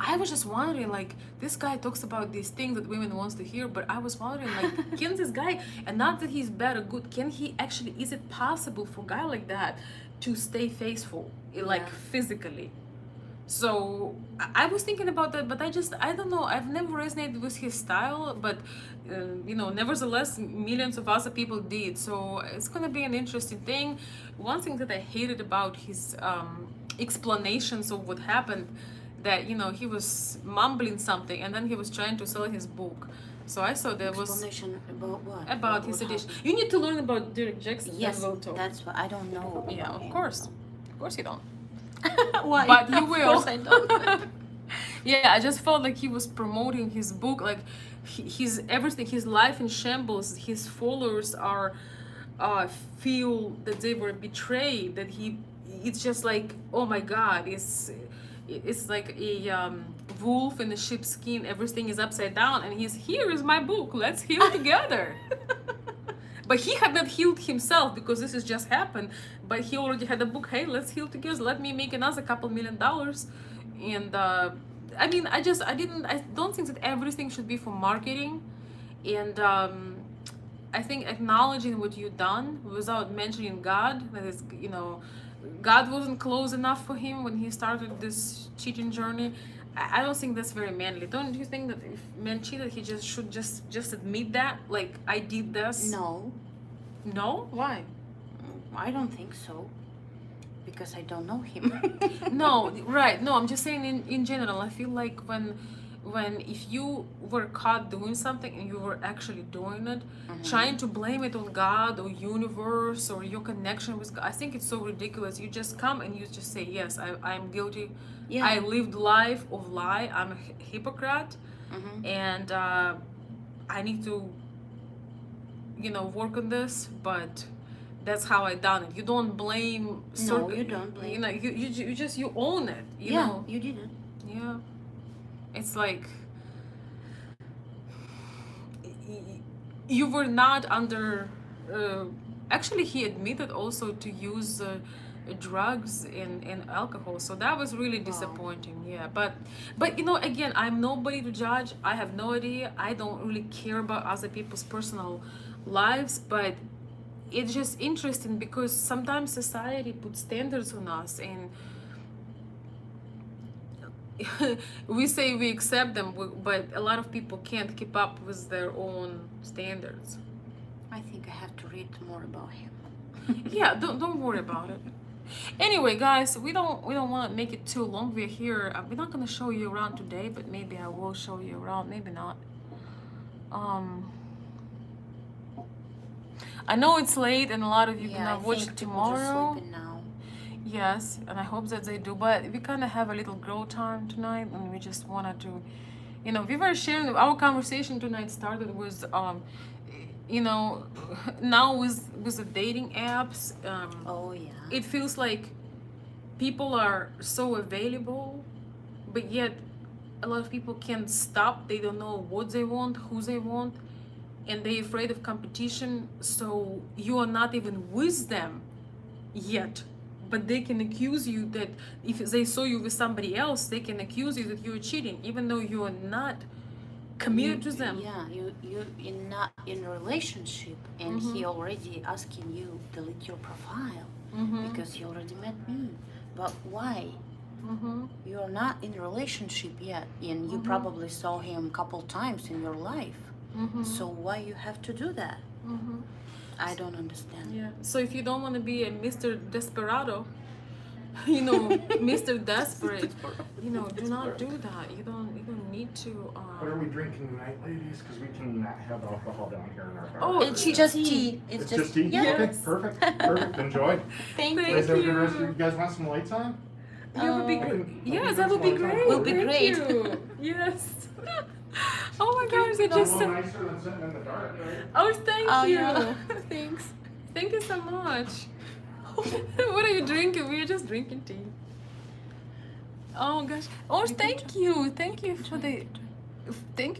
I was just wondering, like, this guy talks about these things that women wants to hear, but I was wondering, like, can this guy, and not that he's bad or good, can he actually, is it possible for a guy like that to stay faithful, like, physically? So I was thinking about that, but I don't know, I've never resonated with his style, but nevertheless millions of other people did. So it's gonna be an interesting thing. One thing that I hated about his explanations of what happened, that he was mumbling something and then he was trying to sell his book. So I saw there was Explanation about what? about his edition. You need to learn about Derrick Jaxn. Yes, then we'll talk. that's what I don't know. Yeah, about of him. course you don't. Why? But you will. Of course I don't. Yeah, I just felt like he was promoting his book, like his everything, his life in shambles. His followers are feel that they were betrayed. That it's just like, oh my God, it's like a wolf in a sheep's skin. Everything is upside down, and here is my book. Let's heal together. But he had not healed himself because this has just happened. But he already had a book. Hey, let's heal together. Let me make another couple $1 million. And I mean, I don't think that everything should be for marketing. And I think acknowledging what you've done without mentioning God, that is, God wasn't close enough for him when he started this cheating journey. I don't think that's very manly. Don't you think that if men cheated, he should just admit that, like, I did this? No. No? Why? I don't think so because I don't know him. No, right. No, I'm just saying in general. I feel like when if you were caught doing something and you were actually doing it, trying to blame it on God or universe or your connection with God, I think it's so ridiculous. You just come and you just say, yes, I'm guilty. Yeah. I lived life of lie. I'm a hypocrite, and I need to, work on this. But that's how I done it. You don't blame. No, you don't blame. You know, you just you own it. You Yeah, know. you didn't. Yeah. It's like you were not under. Actually, he admitted also to use drugs and alcohol, so that was really disappointing. Yeah, but again, I'm nobody to judge. I have no idea. I don't really care about other people's personal lives, but it's just interesting because sometimes society puts standards on us, and we say we accept them, but a lot of people can't keep up with their own standards. I think I have to read more about him. Yeah, don't worry about it. Anyway, guys, we don't want to make it too long. We're here. We're not gonna show you around today, but maybe I will show you around. Maybe not. I know it's late, and a lot of you gonna watch it tomorrow. Now. Yes, and I hope that they do. But we kind of have a little girl time tonight, and we just wanted to, we were sharing. Our conversation tonight started with, now with the dating apps. Oh yeah. It feels like people are so available, but yet a lot of people can't stop. They don't know what they want, who they want, and they're afraid of competition. So you are not even with them yet. But they can accuse you that if they saw you with somebody else, they can accuse you that you're cheating, even though you are not committed to them. Yeah, you're not in a relationship, and he already asking you delete your profile because he already met me. But why? You're not in a relationship yet, and you probably saw him a couple times in your life. So why you have to do that? I don't understand. Yeah. So if you don't want to be a Mr. Desperado, Mr. Desperate, do not do that. You don't need to. What are we drinking tonight, ladies? Because we cannot have alcohol down here in our bar. Oh, It's just tea. It's just tea? Yeah. Okay, perfect. Enjoy. Thank Thank you. Guys, have a good rest. you. You guys want some lights on? You would be Oh. great. can- Yes, we that would be can great. Will be Thank great. you. Yes. Oh my gosh, A it just. little nicer than sitting in the dark, right? Oh, thank Oh, you. yeah. Thanks. Thank you so much. What are you drinking? We're just drinking tea. Oh gosh. Oh, thank you. Thank you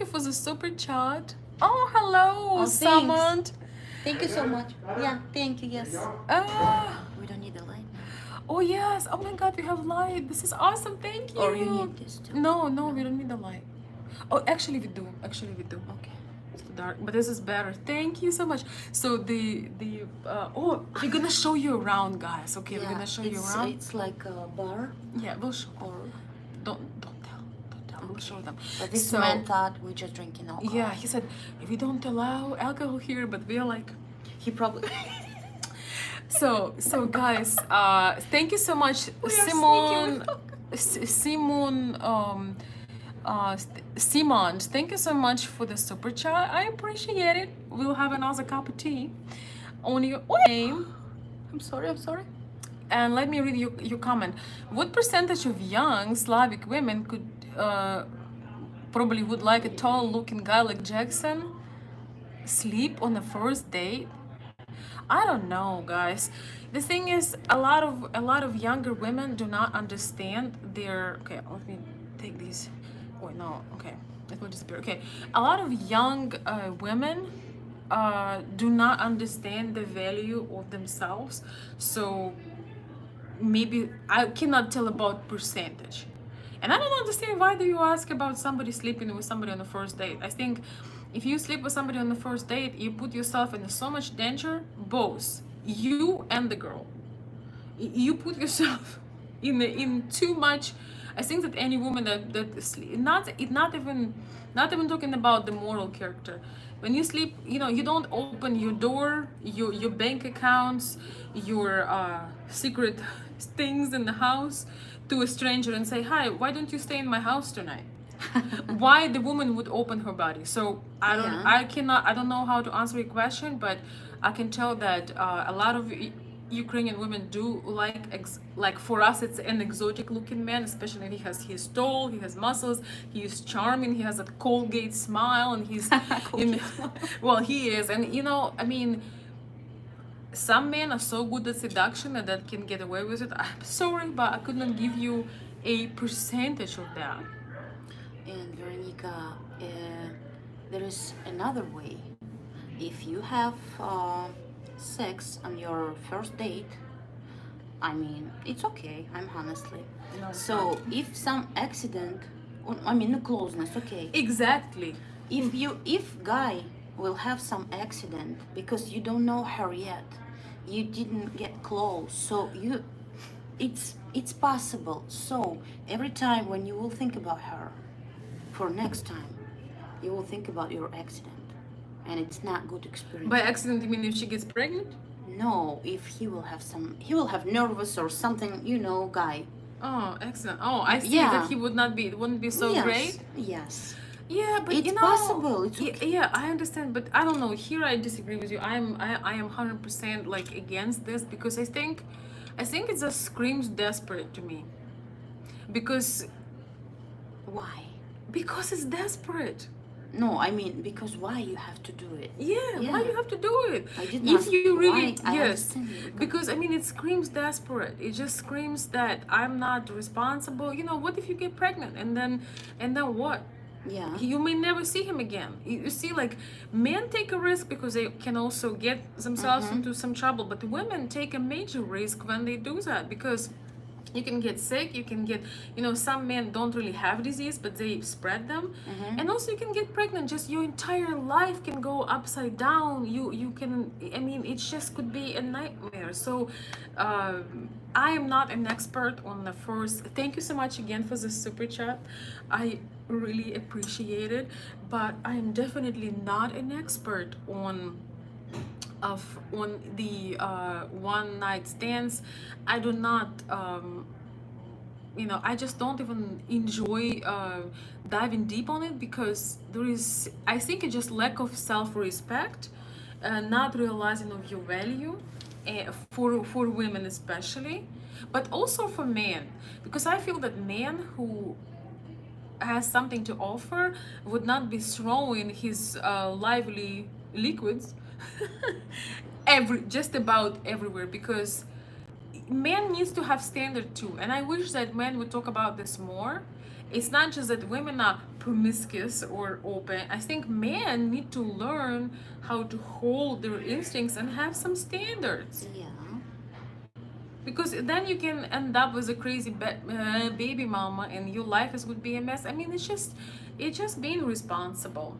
for the super chat. Oh, hello, Oh, Samant. Thank you so much. Yeah, thank you. Yes. Ah. We don't need a light now. Oh yes. Oh my God, we have light. This is awesome. Thank you. Or you need this too. No, we don't need the light. Oh, actually we do. Okay. It's too dark, but this is better. Thank you so much. So we're gonna show you around, guys. Okay, we're gonna show you around. It's like a bar. Yeah, we'll show. Or Don't tell. We'll show them. but this So- man thought we're just drinking alcohol. Yeah, he said we don't allow alcohol here, but we're like. He probably. So guys, thank you so much, Simon. Simon, thank you so much for the super chat. I appreciate it. We'll have another cup of tea on your name. I'm sorry. And let me read your comment. What percentage of young Slavic women could probably would like a tall-looking guy like Jaxn sleep on the first date? I don't know, guys. The thing is, a lot of younger women do not understand their. Okay, let me take these. Wait, no. Okay, it will disappear. Okay, a lot of young women do not understand the value of themselves. So maybe I cannot tell about percentage. And I don't understand why do you ask about somebody sleeping with somebody on the first date. I think if you sleep with somebody on the first date, you put yourself in so much danger, both you and the girl. You put yourself in too much. I think that any woman that not even talking about the moral character, When you sleep, you don't open your door, your bank accounts, your secret things in the house to a stranger and say, "Hi, why don't you stay in my house tonight?" Why the woman would open her body? So Yeah. I don't know how to answer your question, but I can tell that a lot of Ukrainian women do like for us it's an exotic looking man, especially if he's tall, he has muscles, he is charming, he has a Colgate smile, and he's in, Colgate smile. well, he is, and I mean, some men are so good at seduction and that can get away with it. I'm sorry, but I could not give you a percentage of that. And Veronica, there is another way. If you have sex on your first date, I mean, it's okay. I'm honestly. No. So if some accident, I mean, the closeness, okay. Exactly. If guy will have some accident because you don't know her yet, you didn't get close, so it's possible. So every time when you will think about her, for next time, you will think about your accident, and it's not good experience. By accident, you mean if she gets pregnant? No, if he will have nervous or something, guy. Oh, excellent. Oh, I see Yeah. that it wouldn't be so Yes, great. yes. Yeah, but It's possible. It's okay. yeah, I understand, but I don't know. Here I disagree with you. I am 100% like against this because I think it just screams desperate to me. Because Why? it's desperate. No, I mean, because why you have to do it? Yeah, why Yeah. you have to do it? I didn't If ask you really, why. I yes, understand you, because I mean, it screams desperate. It just screams that I'm not responsible. What if you get pregnant and then what? Yeah. You may never see him again. You see, like, men take a risk because they can also get themselves into some trouble, but women take a major risk when they do that because you can get sick, you can get, some men don't really have disease, but they spread them. And also you can get pregnant, just your entire life can go upside down. You can, I mean, it just could be a nightmare. So I am not an expert on the first. Thank you so much again for the super chat. I really appreciate it, but I am definitely not an expert on the one night stands. I do not I just don't even enjoy diving deep on it because I think it's just lack of self-respect, not realizing of your value, for women especially, but also for men, because I feel that men who has something to offer would not be throwing his lively liquids just about everywhere, because men needs to have standard too, and I wish that men would talk about this more. It's not just that women are promiscuous or open. I think men need to learn how to hold their instincts and have some standards, Yeah. because then you can end up with a crazy baby mama and your life would be a mess. I mean, it's just being responsible.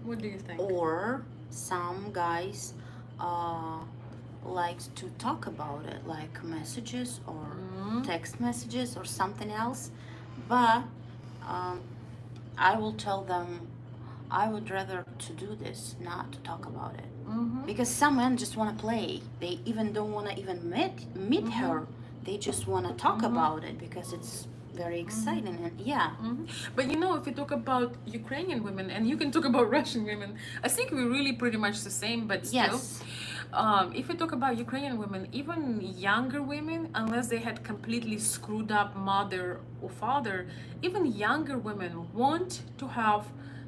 What do you think? Or some guys likes to talk about it, like messages or text messages or something else. But I will tell them I would rather to do this, not to talk about it. Because some men just want to play. They even don't want to even meet her. They just want to talk about it because it's very exciting. And yeah. But if you talk about Ukrainian women and you can talk about Russian women, I think we're really pretty much the same, but still. Yes. If we talk about Ukrainian women, even younger women, unless they had completely screwed up mother or father, even younger women want to have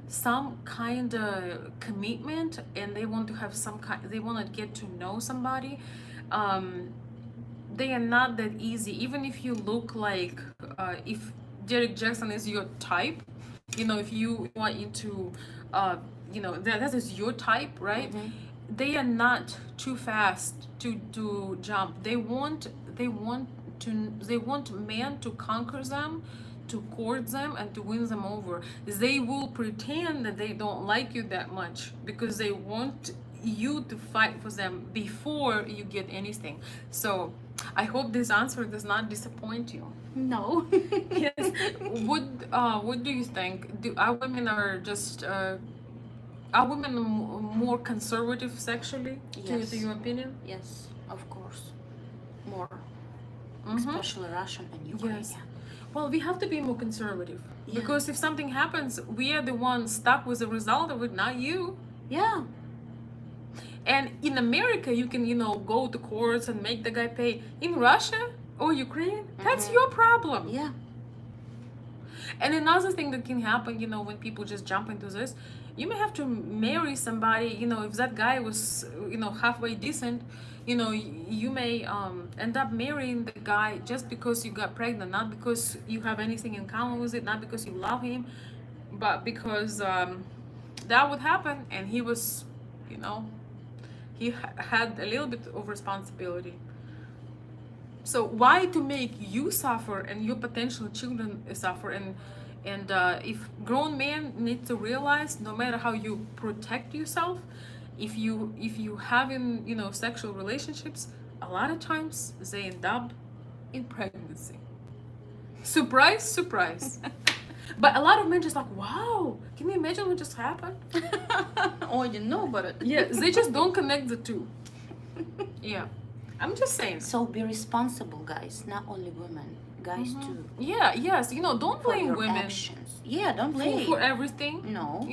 some kind of commitment, and they want to have they want to get to know somebody. They are not that easy. Even if you look like, if Derrick Jaxn is your type, if you are into, that is your type, right? They are not too fast to jump. They want men to conquer them, to court them, and to win them over. They will pretend that they don't like you that much because they want you to fight for them before you get anything. So I hope this answer does not disappoint you. No. Yes. What do you think? Our women are just Are women more conservative sexually, Yes. to your opinion? Yes, of course. More, Mm-hmm. especially Russian and Ukrainian. Yes. Well, we have to be more conservative Yeah. because if something happens, we are the ones stuck with the result of it, not you. Yeah. And in America, you can, go to courts and make the guy pay. In Russia or Ukraine, that's your problem. Yeah. And another thing that can happen, when people just jump into this, you may have to marry somebody, if that guy was, halfway decent, you may end up marrying the guy just because you got pregnant, not because you have anything in common with it, not because you love him, but because that would happen and he was, he had a little bit of responsibility. So why to make you suffer and your potential children suffer? And if grown men need to realize, no matter how you protect yourself, if you having sexual relationships, a lot of times they end up in pregnancy. Surprise, surprise. But a lot of men just like, wow, can you imagine what just happened? Oh, I didn't know about it. Yeah, they just don't connect the two. Yeah, I'm just saying. So be responsible, guys. Not only women, guys too. Yeah, yes, don't For blame your women actions. Yeah, don't for, blame. for everything. No.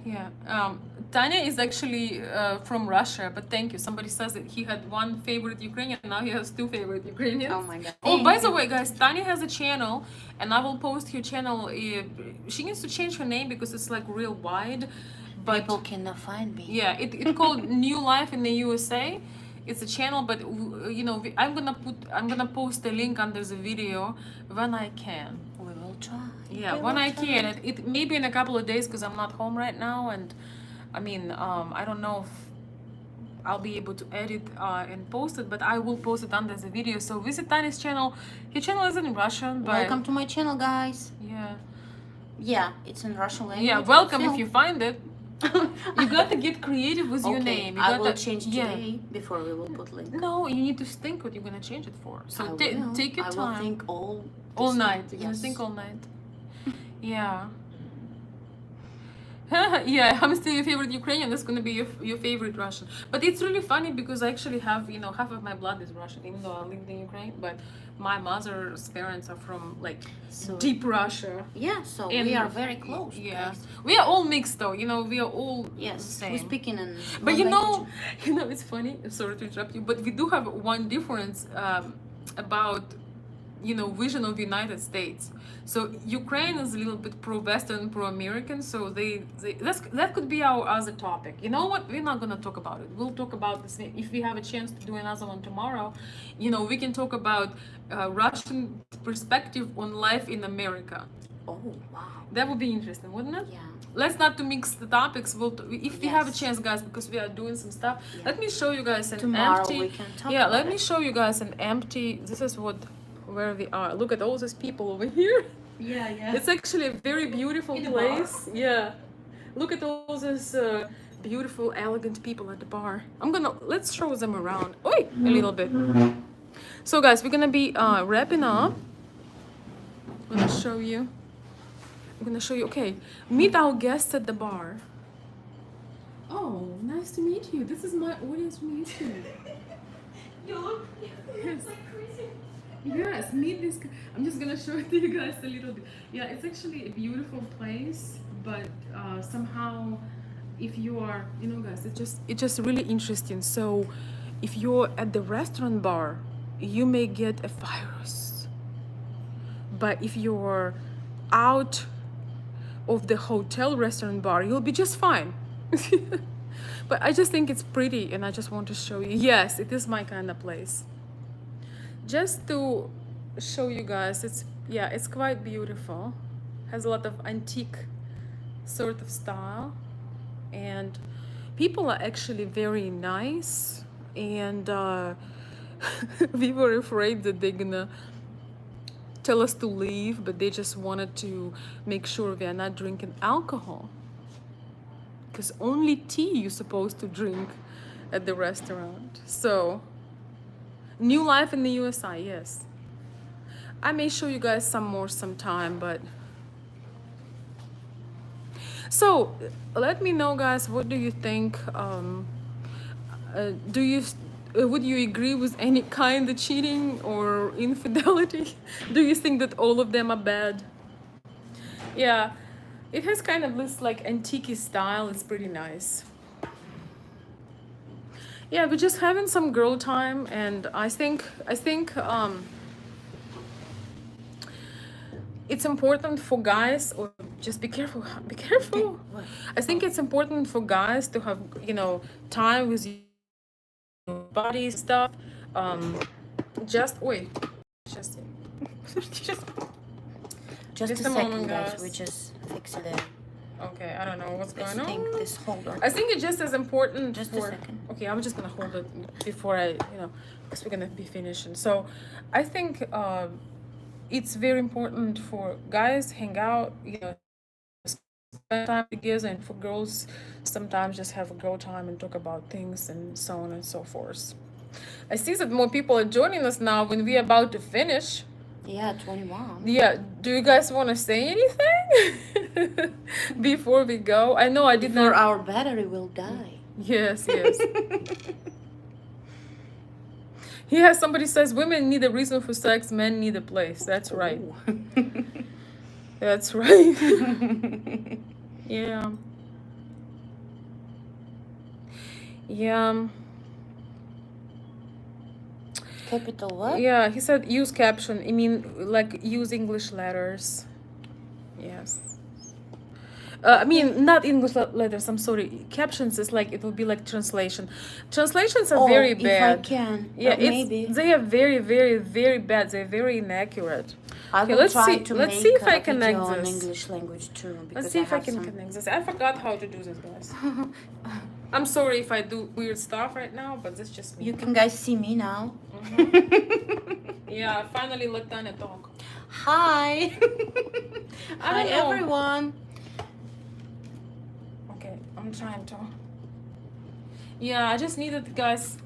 Yeah. Tanya is actually from Russia, but thank you. Somebody says that he had one favorite Ukrainian, now he has two favorite Ukrainians. Oh my God. Oh, by the way, guys, Tanya has a channel, and I will post her channel. She needs to change her name because it's like real wide. But People cannot find me. yeah, it's called New Life in the USA. It's a channel, but I'm gonna post a link under the video when I can. We will try. Yeah, We when will I try. can. It maybe in a couple of days because I'm not home right now, and I mean I don't know if I'll be able to edit and post it, but I will post it under the video. So visit Tanya's channel. Her channel isn't in Russian, but Welcome to my channel, guys. yeah, Yeah, it's in Russian language. yeah. Welcome also. if you find it. You got to get creative with your Okay, name. You I got will to change yeah. today before we will put link. No, you need to think what you're gonna change it for. So I will. take your I time. will think all All this night. You're gonna Yes. think all night. Yeah. Yeah, I'm still your favorite Ukrainian. That's gonna be your favorite Russian. But it's really funny because I actually have, half of my blood is Russian, even though I lived in Ukraine. But my mother's parents are from like So deep Russia. yeah, so And we are very close. Yeah, Guys. we are all mixed though. We are all Yes, the same. we're speaking in. But one language. it's funny. Sorry to interrupt you, but we do have one difference about vision of United States. So Ukraine is a little bit pro-Western, pro-American. So that could be our other topic. You know what? We're not gonna talk about it. We'll talk about this if we have a chance to do another one tomorrow. We can talk about Russian perspective on life in America. Oh wow. That would be interesting, wouldn't it? Yeah. Let's not to mix the topics. If we have a Yes. chance, guys, because we are doing some stuff. Yeah. Let me show you guys an Tomorrow empty. we can talk Yeah, about let me it. show you guys an empty. This is where we are. Look at all these people over here. Yeah, yeah. It's actually a very beautiful In the place. Yeah. Look at all these beautiful, elegant people at the bar. Let's show them around. Oi, a little bit. So, guys, we're gonna be wrapping up. I'm gonna show you. Okay, meet our guests at the bar. Oh, nice to meet you. This is my audience from YouTube. You look Yes. like crazy. Yes, meet this. I'm just gonna show it to you guys a little bit. Yeah, it's actually a beautiful place, but somehow, if you are, guys, it's just really interesting. So, if you're at the restaurant bar, you may get a virus, but if you're out of the hotel restaurant bar, you'll be just fine. But I just think it's pretty, and I just want to show you. Yes, it is my kind of place. Just to show you guys, it's quite beautiful. Has a lot of antique sort of style, and people are actually very nice. And we were afraid that they're gonna tell us to leave, but they just wanted to make sure we are not drinking alcohol, because only tea you're supposed to drink at the restaurant. So New life in the USA, yes. I may show you guys some more sometime, but So let me know, guys, what do you think? Do you would you agree with any kind of cheating or infidelity? Do you think that all of them are bad? Yeah, it has kind of this like antique style. It's pretty nice. Yeah, we're just having some girl time, and I think it's important for guys, or just be careful, be careful. What? I think it's important for guys to have, time with your bodies and stuff. Um, just wait, just just Just just a a second, moment, guys. guys. We just fix it. Okay, I don't know what's This going thing, on. this holder. I think it's just as important Just a for. second. Okay, I'm just gonna hold it before because we're gonna be finishing. So, I think it's very important for guys hang out, spend time together, and for girls sometimes just have a girl time and talk about things and so on and so forth. I see that more people are joining us now when we're about to finish. Yeah, 21. Yeah, do you guys want to say anything before we go? I know I did Before not. our battery will die. Yes, yes. Yeah, somebody says women need a reason for sex, men need a place. That's right. Ooh. That's right. Yeah. Yeah. Capital what? Yeah, he said use caption. I mean, like use English letters. Yes. I mean, not English letters. I'm sorry. Captions is like it would be like translation. Translations are Oh, very if I bad. can. Yeah, Maybe. they are very, very, very bad. They're very inaccurate. I Okay, will let's try see. to Let's make see if I a connect video on this. English language too. Let's Because see I if I have can some. connect this. I forgot how to do this, guys. I'm sorry if I do weird stuff right now, but that's just me. You can guys see me now. Yeah, I finally let Tanya talk. Hi. Hi don't know. everyone. Okay, I'm trying to. Yeah, I just needed, guys.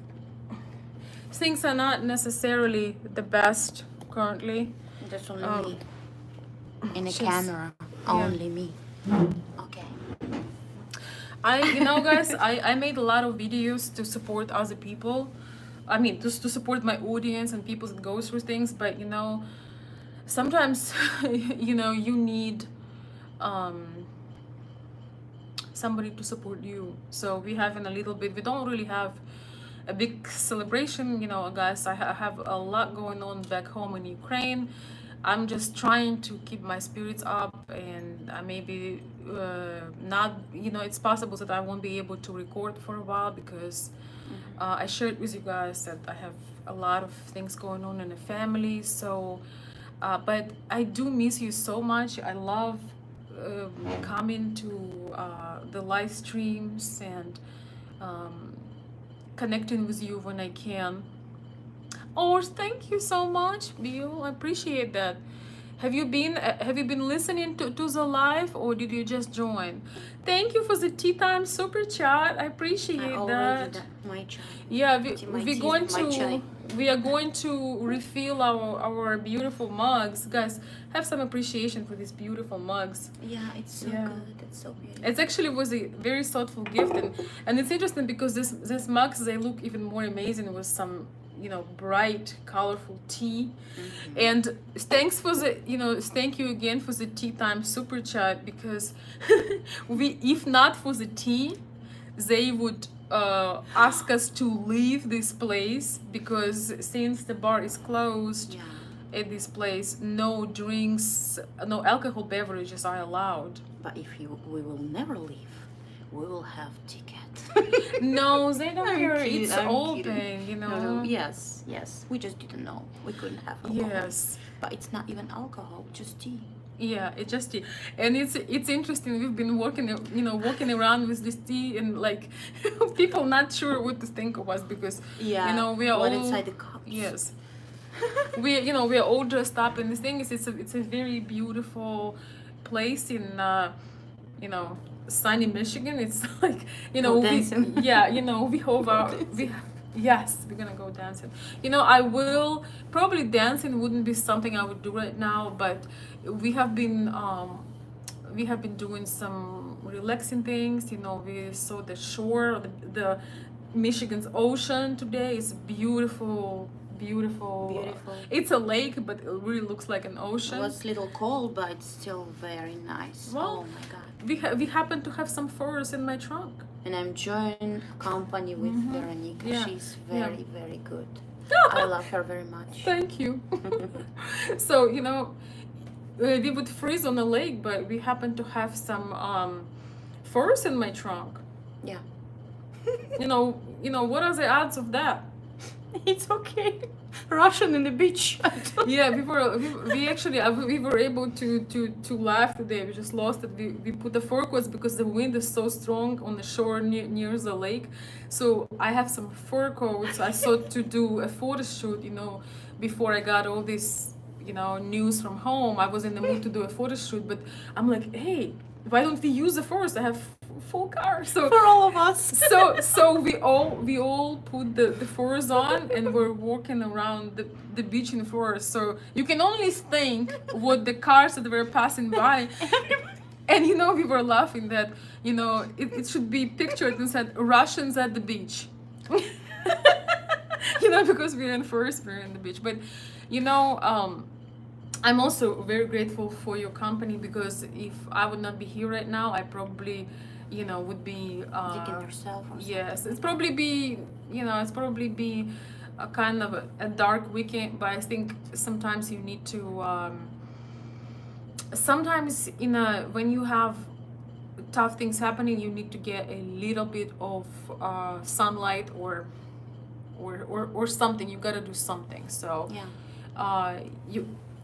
Things are not necessarily the best currently. That's only Um, me. In a just- camera. yeah. Only me. Okay. Guys, I made a lot of videos to support other people. I mean, just to support my audience and people that go through things, but sometimes, you need somebody to support you. So we have in a little bit, we don't really have a big celebration, guys. I have a lot going on back home in Ukraine. I'm just trying to keep my spirits up, and I maybe not, it's possible that I won't be able to record for a while because I shared with you guys that I have a lot of things going on in the family. So, but I do miss you so much. I love coming to the live streams and connecting with you when I can. Oh, thank you so much, Bill. I appreciate that. Have you been listening to the live, or did you just join? Thank you for the tea time super chat. I appreciate I already that. done my chai. Yeah, My tea, my chai. we are going to refill our beautiful mugs. Guys, have some appreciation for these beautiful mugs. Yeah, it's so Yeah. good. It's so beautiful. It actually was a very thoughtful gift, and it's interesting because this mugs, they look even more amazing with some bright colorful tea. And thanks for the thank you again for the tea time super chat, because if not for the tea, they would ask us to leave this place, because since the bar is closed Yeah. at this place, no drinks, no alcohol beverages are allowed. But we will never leave. We will have ticket. No, they don't I'm care. kidding, It's I'm open, kidding. No, yes. We just didn't know. We couldn't have alcohol. Yes. But it's not even alcohol, just tea. Yeah, it just tea. And it's interesting. We've been walking around with this tea, and like people not sure what to think of us, because we are what all inside the cups. yes. we are all dressed up, and the thing is, it's a very beautiful place in sunny Michigan. It's like Go dancing. we hold our yes, we're gonna go dancing. I will probably dancing wouldn't be something I would do right now, but we have been we have been doing some relaxing things. You know, we saw the shore, the Michigan's ocean today. It's beautiful, beautiful. Beautiful. It's a lake, but it really looks like an It ocean. was a little cold, but it's still very nice. Well, oh my god. We happen to have some furs in my trunk. And I'm joining company with Veronica. Yeah. She's Yeah. very, very good. I love her very much. Thank you. So, you know, we would freeze on the lake, but we happen to have some furs in my trunk. Yeah. You know, what are the odds of that? It's okay. Russian in the beach. Yeah, we actually we were able to laugh today. We just lost it. We put the fur coats because the wind is so strong on the shore near the lake. So I have some fur coats. I thought to do a photo shoot, you know, before I got all this, you know, news from home. I was in the mood to do a photo shoot, but I'm like, hey, why don't we use the furs? I have full car. So For all of us. so we all put the furs on and we're walking around the beach in furs. So you can only think what the cars that were passing by. And you know, we were laughing that, you know, it should be pictured and said Russians at the beach. You know, because we're in furs, we're in the beach. But you know, I'm also very grateful for your company, because if I would not be here right now, I probably, you know, would be Digging yourself or something. yes, it's probably be, you know, it's probably be a kind of a dark weekend. But I think sometimes you need to sometimes when you have tough things happening, you need to get a little bit of sunlight or something. You got to do something. So Yeah.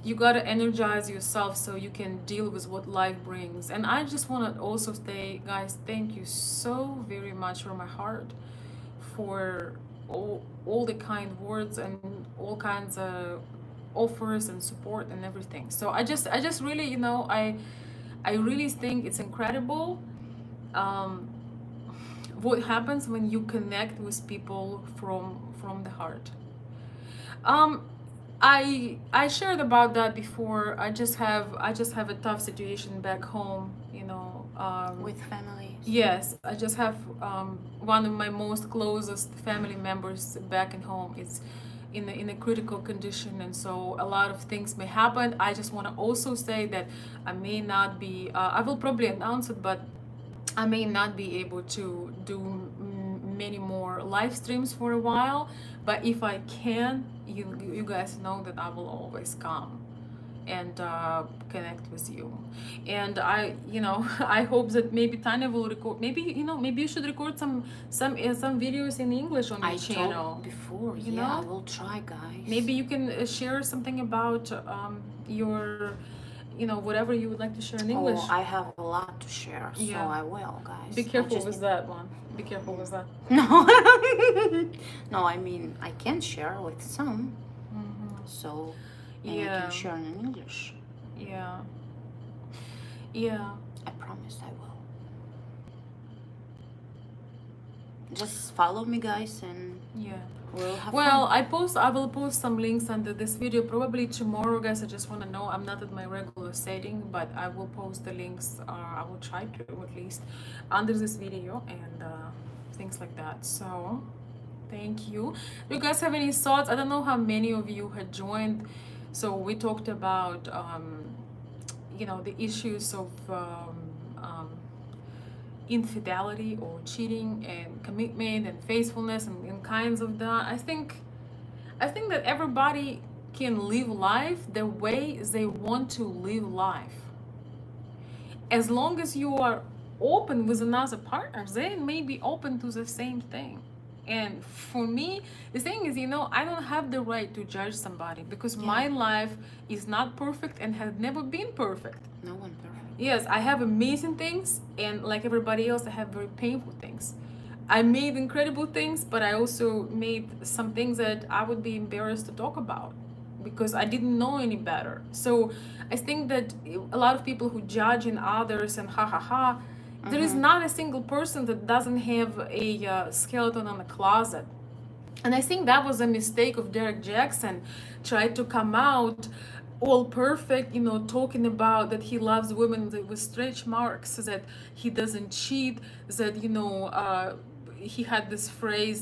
you got to energize yourself so you can deal with what life brings. And I just want to also say, guys, thank you so very much from my heart for all the kind words and all kinds of offers and support and everything. So I just really, you know, I really think it's incredible what happens when you connect with people from the heart. I shared about that before. I just have a tough situation back home, you know. With family. Yes, I just have one of my most closest family members back in home is in a critical condition, and so a lot of things may happen. I just want to also say that I may not be. I will probably announce it, but I may not be able to do many more live streams for a while. But if I can, you guys know that I will always come and connect with you. And I, you know, I hope that maybe Tanya will record. Maybe, you know, maybe you should record some videos in English on your I channel. told before. You Yeah, know? I will try, guys. Maybe you can share something about your, you know, whatever you would like to share in English. Oh, I have a lot to share, so Yeah. I will, guys. Be careful I just with that one. Be careful with that. No. No, I mean, I can share with some. So, and I Yeah. can share in English. Yeah. Yeah. I promise I will. Just follow me, guys, and Yeah. we'll have Well, fun. I will post some links under this video probably tomorrow, guys. I just want to know. I'm not at my regular setting, but I will post the links. I will try to at least under this video and things like that. So, thank you. Do you guys have any thoughts? I don't know how many of you had joined. So we talked about, you know, the issues of infidelity or cheating and commitment and faithfulness and kinds of that. I think that everybody can live life the way they want to live life. As long as you are open with another partner, they may be open to the same thing. And for me, the thing is, you know, I don't have the right to judge somebody because my life is not perfect and has never been perfect. No one perfect. Yes, I have amazing things, and like everybody else, I have very painful things. I made incredible things, but I also made some things that I would be embarrassed to talk about because I didn't know any better. So I think that a lot of people who judge in others and ha ha ha, there is not a single person that doesn't have a skeleton in the closet. And I think that was a mistake of Derrick Jaxn, tried to come out all perfect, talking about that he loves women with stretch marks, that he doesn't cheat, that, he had this phrase,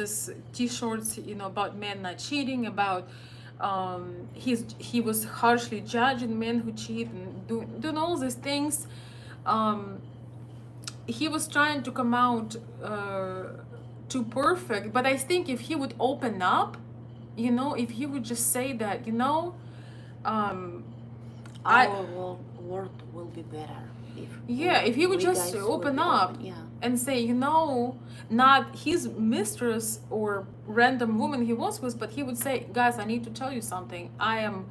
this t-shirts, about men not cheating, about he was harshly judging men who cheat and doing all these things. He was trying to come out too perfect, but I think if he would open up, if he would just say that, um, I Our world will be better if yeah, if he would we just guys open will be up open. Yeah. and say, not his mistress or random woman he was with, but he would say, guys, I need to tell you something. I am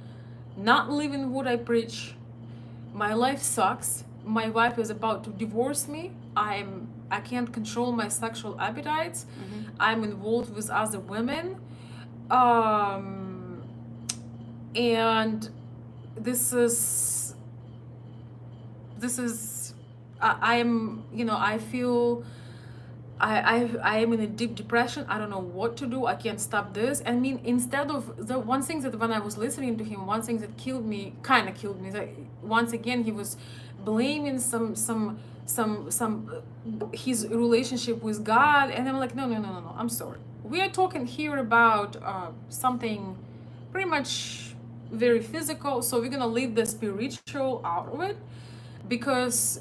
not living what I preach. My life sucks. My wife is about to divorce me. I can't control my sexual appetites. I'm involved with other women. And this is I am, I feel I am in a deep depression. I don't know what to do. I can't stop this. I mean, instead of the one thing that when I was listening to him, one thing that kind of killed me, that once again he was blaming some his relationship with God, and I'm like, no. I'm sorry. We are talking here about something pretty much very physical, so we're gonna leave the spiritual out of it, because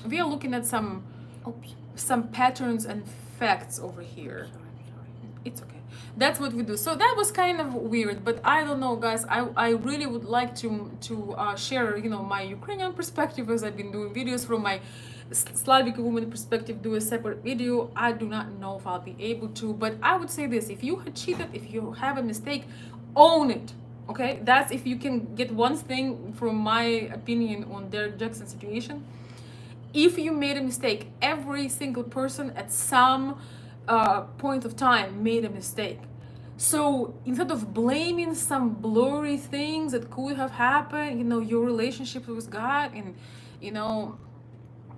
we are looking at some Oops. patterns and facts over here. Sorry. It's okay. That's what we do. So that was kind of weird, but I don't know, guys. I really would like to share, my Ukrainian perspective, as I've been doing videos from my Slavic woman perspective, do a separate video. I do not know if I'll be able to, but I would say this: if you had cheated, if you have a mistake, own it. Okay, that's if you can get one thing from my opinion on Derrick Jaxn situation. If you made a mistake, every single person at some point of time made a mistake. So instead of blaming some blurry things that could have happened, your relationship with God, and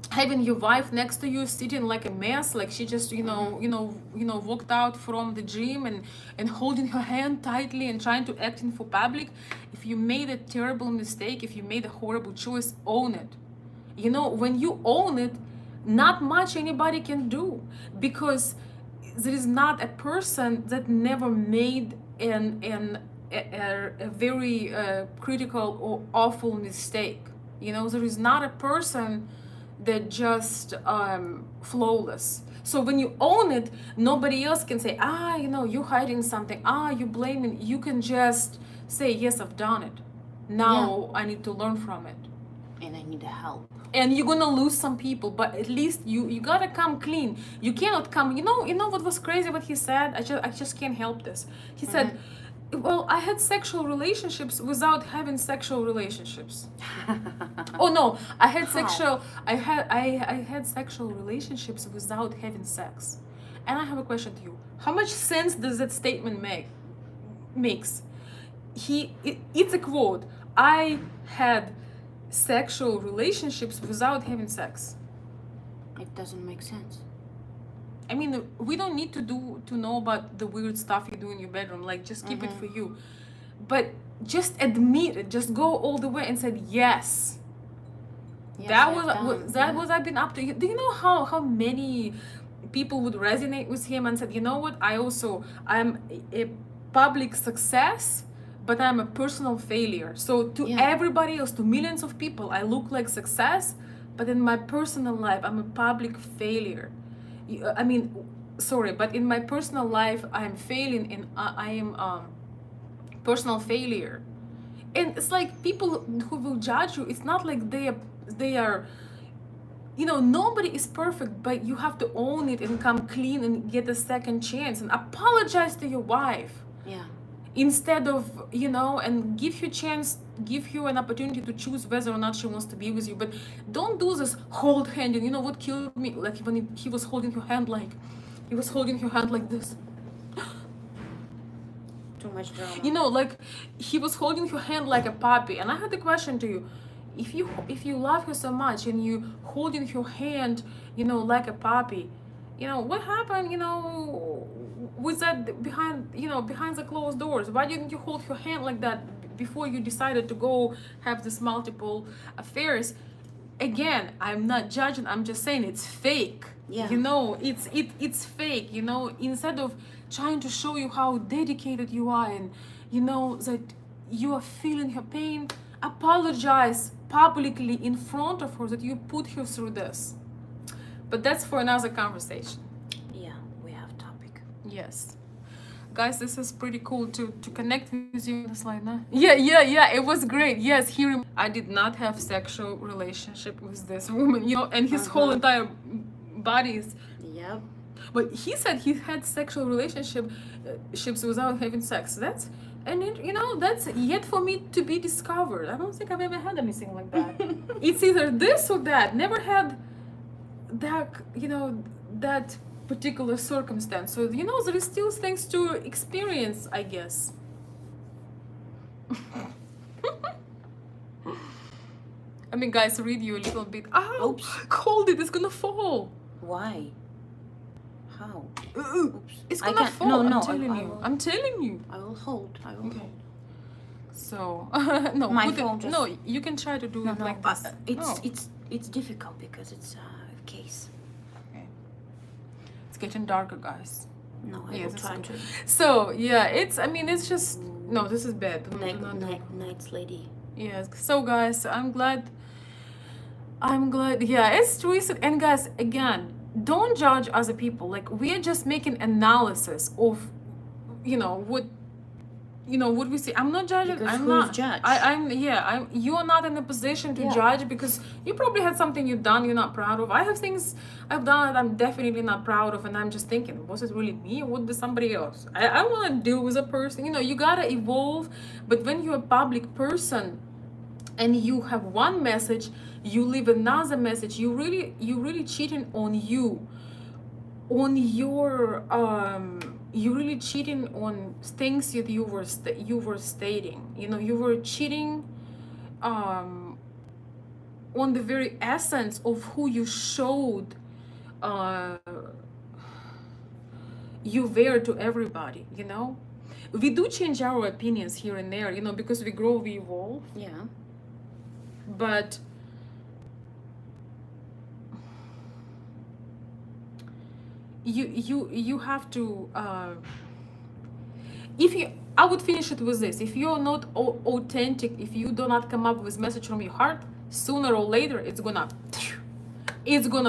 having your wife next to you sitting like a mess, like she just walked out from the gym, and holding her hand tightly and trying to act in for public. If you made a terrible mistake, if you made a horrible choice, own it. When you own it, not much anybody can do, because there is not a person that never made a very critical or awful mistake. There is not a person that just flawless. So when you own it, nobody else can say, you're hiding something, you're blaming. You can just say, yes, I've done it. Now I need to learn from it. And I need help. And you're gonna lose some people, but at least you gotta come clean. You cannot come. You know what was crazy? What he said? I just can't help this. He said, "Well, I had sexual relationships without having sexual relationships." Oh no, I had sexual relationships without having sex. And I have a question to you: how much sense does that statement makes? It's a quote. I had sexual relationships without having sex. It doesn't make sense. I mean, we don't need to know about the weird stuff you do in your bedroom. Like, just keep it for you. But just admit it. Just go all the way and said yes. That was I've been up to. Do you know how many people would resonate with him and said, you know what? I'm a public success, but I'm a personal failure. So to everybody else, to millions of people, I look like success, but in my personal life, I'm a public failure. I mean, sorry, but in my personal life, I'm failing, and I am personal failure. And it's like people who will judge you. It's not like they are. Nobody is perfect, but you have to own it and come clean and get a second chance and apologize to your wife. Yeah. Instead of, and give you an opportunity to choose whether or not she wants to be with you. But don't do this hold hand. And you know what killed me? Like when he was holding her hand like this. Too much drama. Like he was holding her hand like a puppy. And I had a question to you. If you love her so much and you holding her hand, like a puppy, what happened, with that behind the closed doors? Why didn't you hold her hand like that before you decided to go have this multiple affairs. Again, I'm not judging, I'm just saying it's fake. Yeah. You know, it's fake, you know, instead of trying to show you how dedicated you are and you know that you are feeling her pain, apologize publicly in front of her that you put her through this. But that's for another conversation. Yeah, we have topic. Yes. Guys, this is pretty cool to connect with you. It's like, nah. Yeah, it was great. Yes, I did not have sexual relationship with this woman, you know, and his whole entire body is. Yep. But he said he had sexual relationships without having sex. That's, and it, you know, that's yet for me to be discovered. I don't think I've ever had anything like that. It's either this or that. Never had that, you know, that particular circumstance. So, you know, there is still things to experience, I guess. I mean, guys, read you a little bit. Ow! Oops. Hold it, it's gonna fall. Why? How? Oops. It's I gonna can't- fall. no, I'm no, telling I you. will- I'm telling you. I will hold. I will Okay. hold. So no, My put phone it, just- no. You can try to do No, it no. like this. It's No. it's difficult because it's a case. Okay. It's getting darker, guys. No, I Yes, will it's try good. to. So yeah, it's. I mean, it's just no. This is bad. Do not do it. Nights, lady. Yes. So guys, I'm glad. Yeah, it's recent. And guys, again, don't judge other people. Like we are just making analysis of, you know what we see. I'm not judging. Because I'm who's not. judge? I'm. You are not in a position to Yeah. judge because you probably had something you've done you're not proud of. I have things I've done that I'm definitely not proud of, and I'm just thinking, was it really me or would be somebody else? I want to deal with a person. You know, you gotta evolve. But when you're a public person and you have one message, you leave another message, you really cheating on you, on your you really cheating on things that you were stating. You know, you were cheating on the very essence of who you showed you were to everybody. You know, we do change our opinions here and there, you know, because we grow, we evolve. Yeah. But you have to if you I would finish it with this: if you're not authentic, if you do not come up with message from your heart, sooner or later it's gonna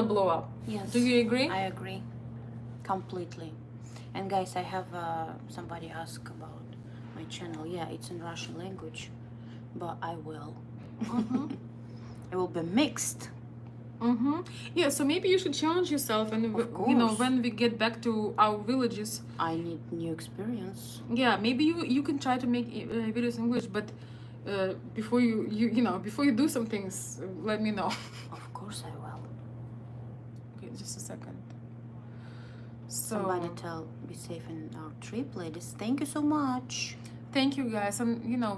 blow up. Yes. Do you agree? I agree completely. And guys, I have somebody ask about my channel. Yeah, it's in Russian language, but I will. It will be mixed. Yeah, so maybe you should challenge yourself, and you know, course. when we get back to our villages, I need new experience. yeah, maybe you can try to make videos in English, but before you know, before you do some things, let me know. Of course I will. Okay, just a second. So Somebody tell be safe in our trip, ladies. Thank you so much. thank you guys, and you know,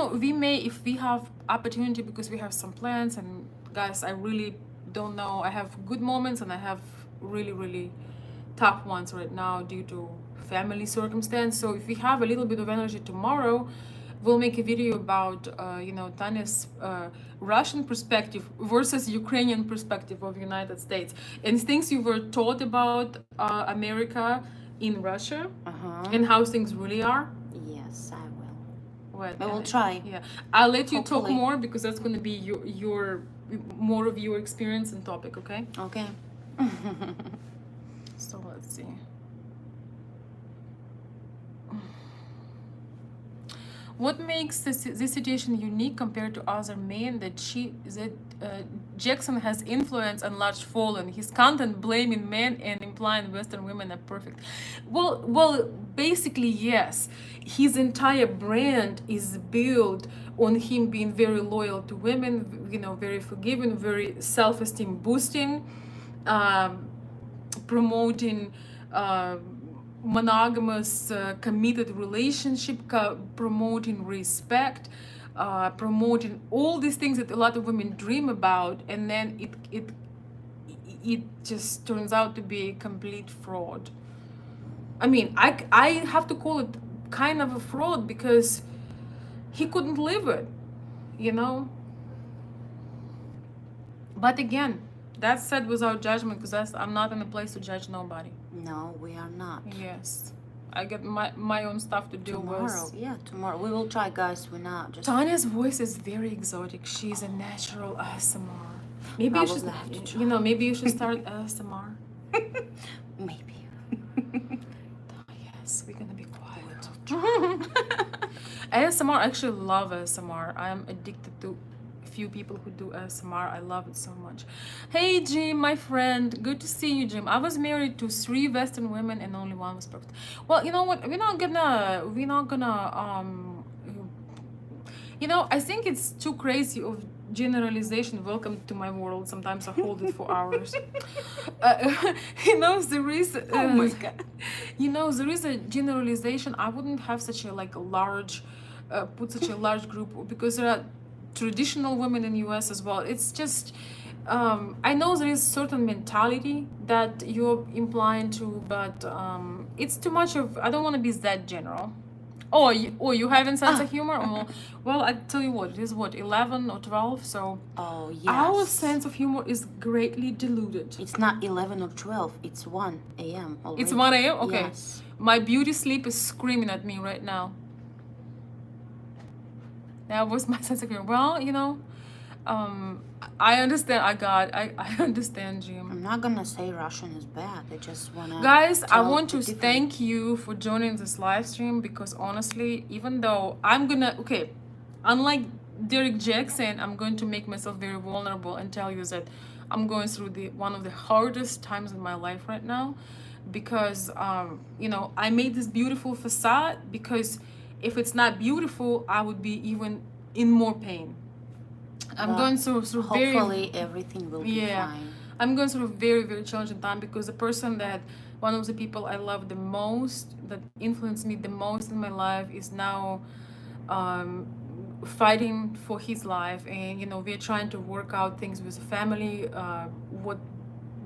we may, if we have opportunity, because we have some plans, and guys, I really don't know. I have good moments and I have really tough ones right now due to family circumstance. So if we have a little bit of energy tomorrow, we'll make a video about you know, Tanya's Russian perspective versus Ukrainian perspective of United States, and things you were taught about America in Russia, and how things really are. Yes, I will. What? I will try. Yeah, I'll let you talk Hopefully. more, because that's going to be your more of your experience and topic. Okay. Okay. So let's see. What makes this situation unique compared to other men that Jaxn has influence and large following? His content blaming men and implying Western women are perfect. Well, basically yes. His entire brand is built on him being very loyal to women, you know, very forgiving, very self-esteem boosting, promoting monogamous committed relationship, promoting respect, promoting all these things that a lot of women dream about, and then it just turns out to be a complete fraud. I mean, I have to call it kind of a fraud because he couldn't live it, you know. But again, that's said without judgment, because I'm not in a place to judge nobody. No, we are not. Yes, I get my own stuff to deal Tomorrow, with. yeah, tomorrow. We will try, guys. We're not just... Tanya's voice is very exotic. She's a natural ASMR. Maybe you should, Probably have to you know, maybe you should start ASMR. Maybe. Oh, yes, we're gonna be quiet. ASMR, I actually love ASMR. I am addicted to a few people who do ASMR. I love it so much. Hey Jim, my friend, good to see you, Jim. I was married to 3 Western women and only one was perfect. Well, you know what? We're not gonna you know, I think it's too crazy of generalization. Welcome to my world. Sometimes I hold it for hours. You know, there is Oh my God. you know, there is a generalization. I wouldn't have such a like a large put such a large group, because there are traditional women in US as well. It's just I know there is certain mentality that you're implying to, but it's too much of, I don't want to be that general. Oh, you having sense of humor? Oh, well, I tell you what, it is what, 11 or 12, so Oh, yes. our sense of humor is greatly diluted. It's not 11 or 12. It's 1 a.m. already. It's 1 a.m.? Okay. Yes. My beauty sleep is screaming at me right now. That was my sense of humor. Well, you know, I understand. I understand, Jim. I'm not gonna say Russian is bad. I just wanna... Guys, I tell want the to difference. thank you for joining this live stream, because honestly, even though I'm gonna, okay, unlike Derrick Jaxn, I'm going to make myself very vulnerable and tell you that I'm going through one of the hardest times in my life right now, because you know, I made this beautiful facade, because if it's not beautiful, I would be even in more pain. I'm But going through very... hopefully everything will be fine. I'm going through a very, very challenging time, because the person that, one of the people I love the most, that influenced me the most in my life, is now fighting for his life. And, you know, we're trying to work out things with the family, what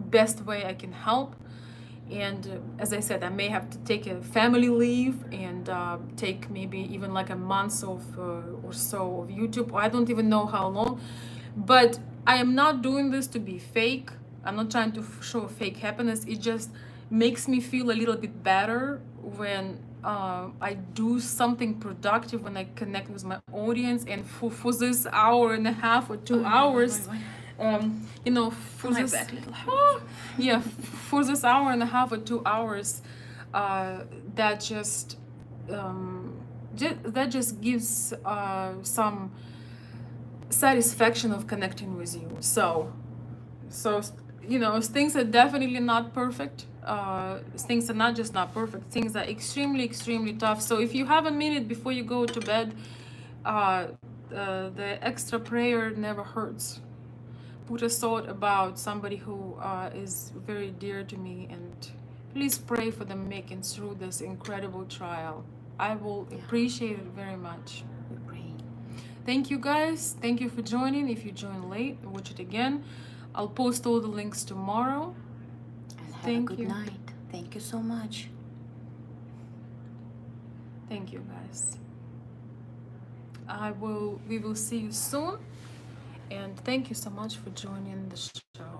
best way I can help. And as I said, I may have to take a family leave and take maybe even like a month of or so of YouTube. I don't even know how long, but I am not doing this to be fake. I'm not trying to show fake happiness. It just makes me feel a little bit better when I do something productive, when I connect with my audience. And for this hour and a half or 2 hours, you know, for My this bad little yeah, for this hour and a half or 2 hours, that just gives some satisfaction of connecting with you. So you know, things are definitely not perfect. Things are not just not perfect. Things are extremely tough. So if you have a minute before you go to bed, the extra prayer never hurts. Put a thought about somebody who is very dear to me, and please pray for them making through this incredible trial. I will appreciate it very much. We pray. Thank you guys. Thank you for joining. If you join late, watch it again. I'll post all the links tomorrow. And have Thank a good you. night. Thank you so much. Thank you guys. We will see you soon. And thank you so much for joining the show.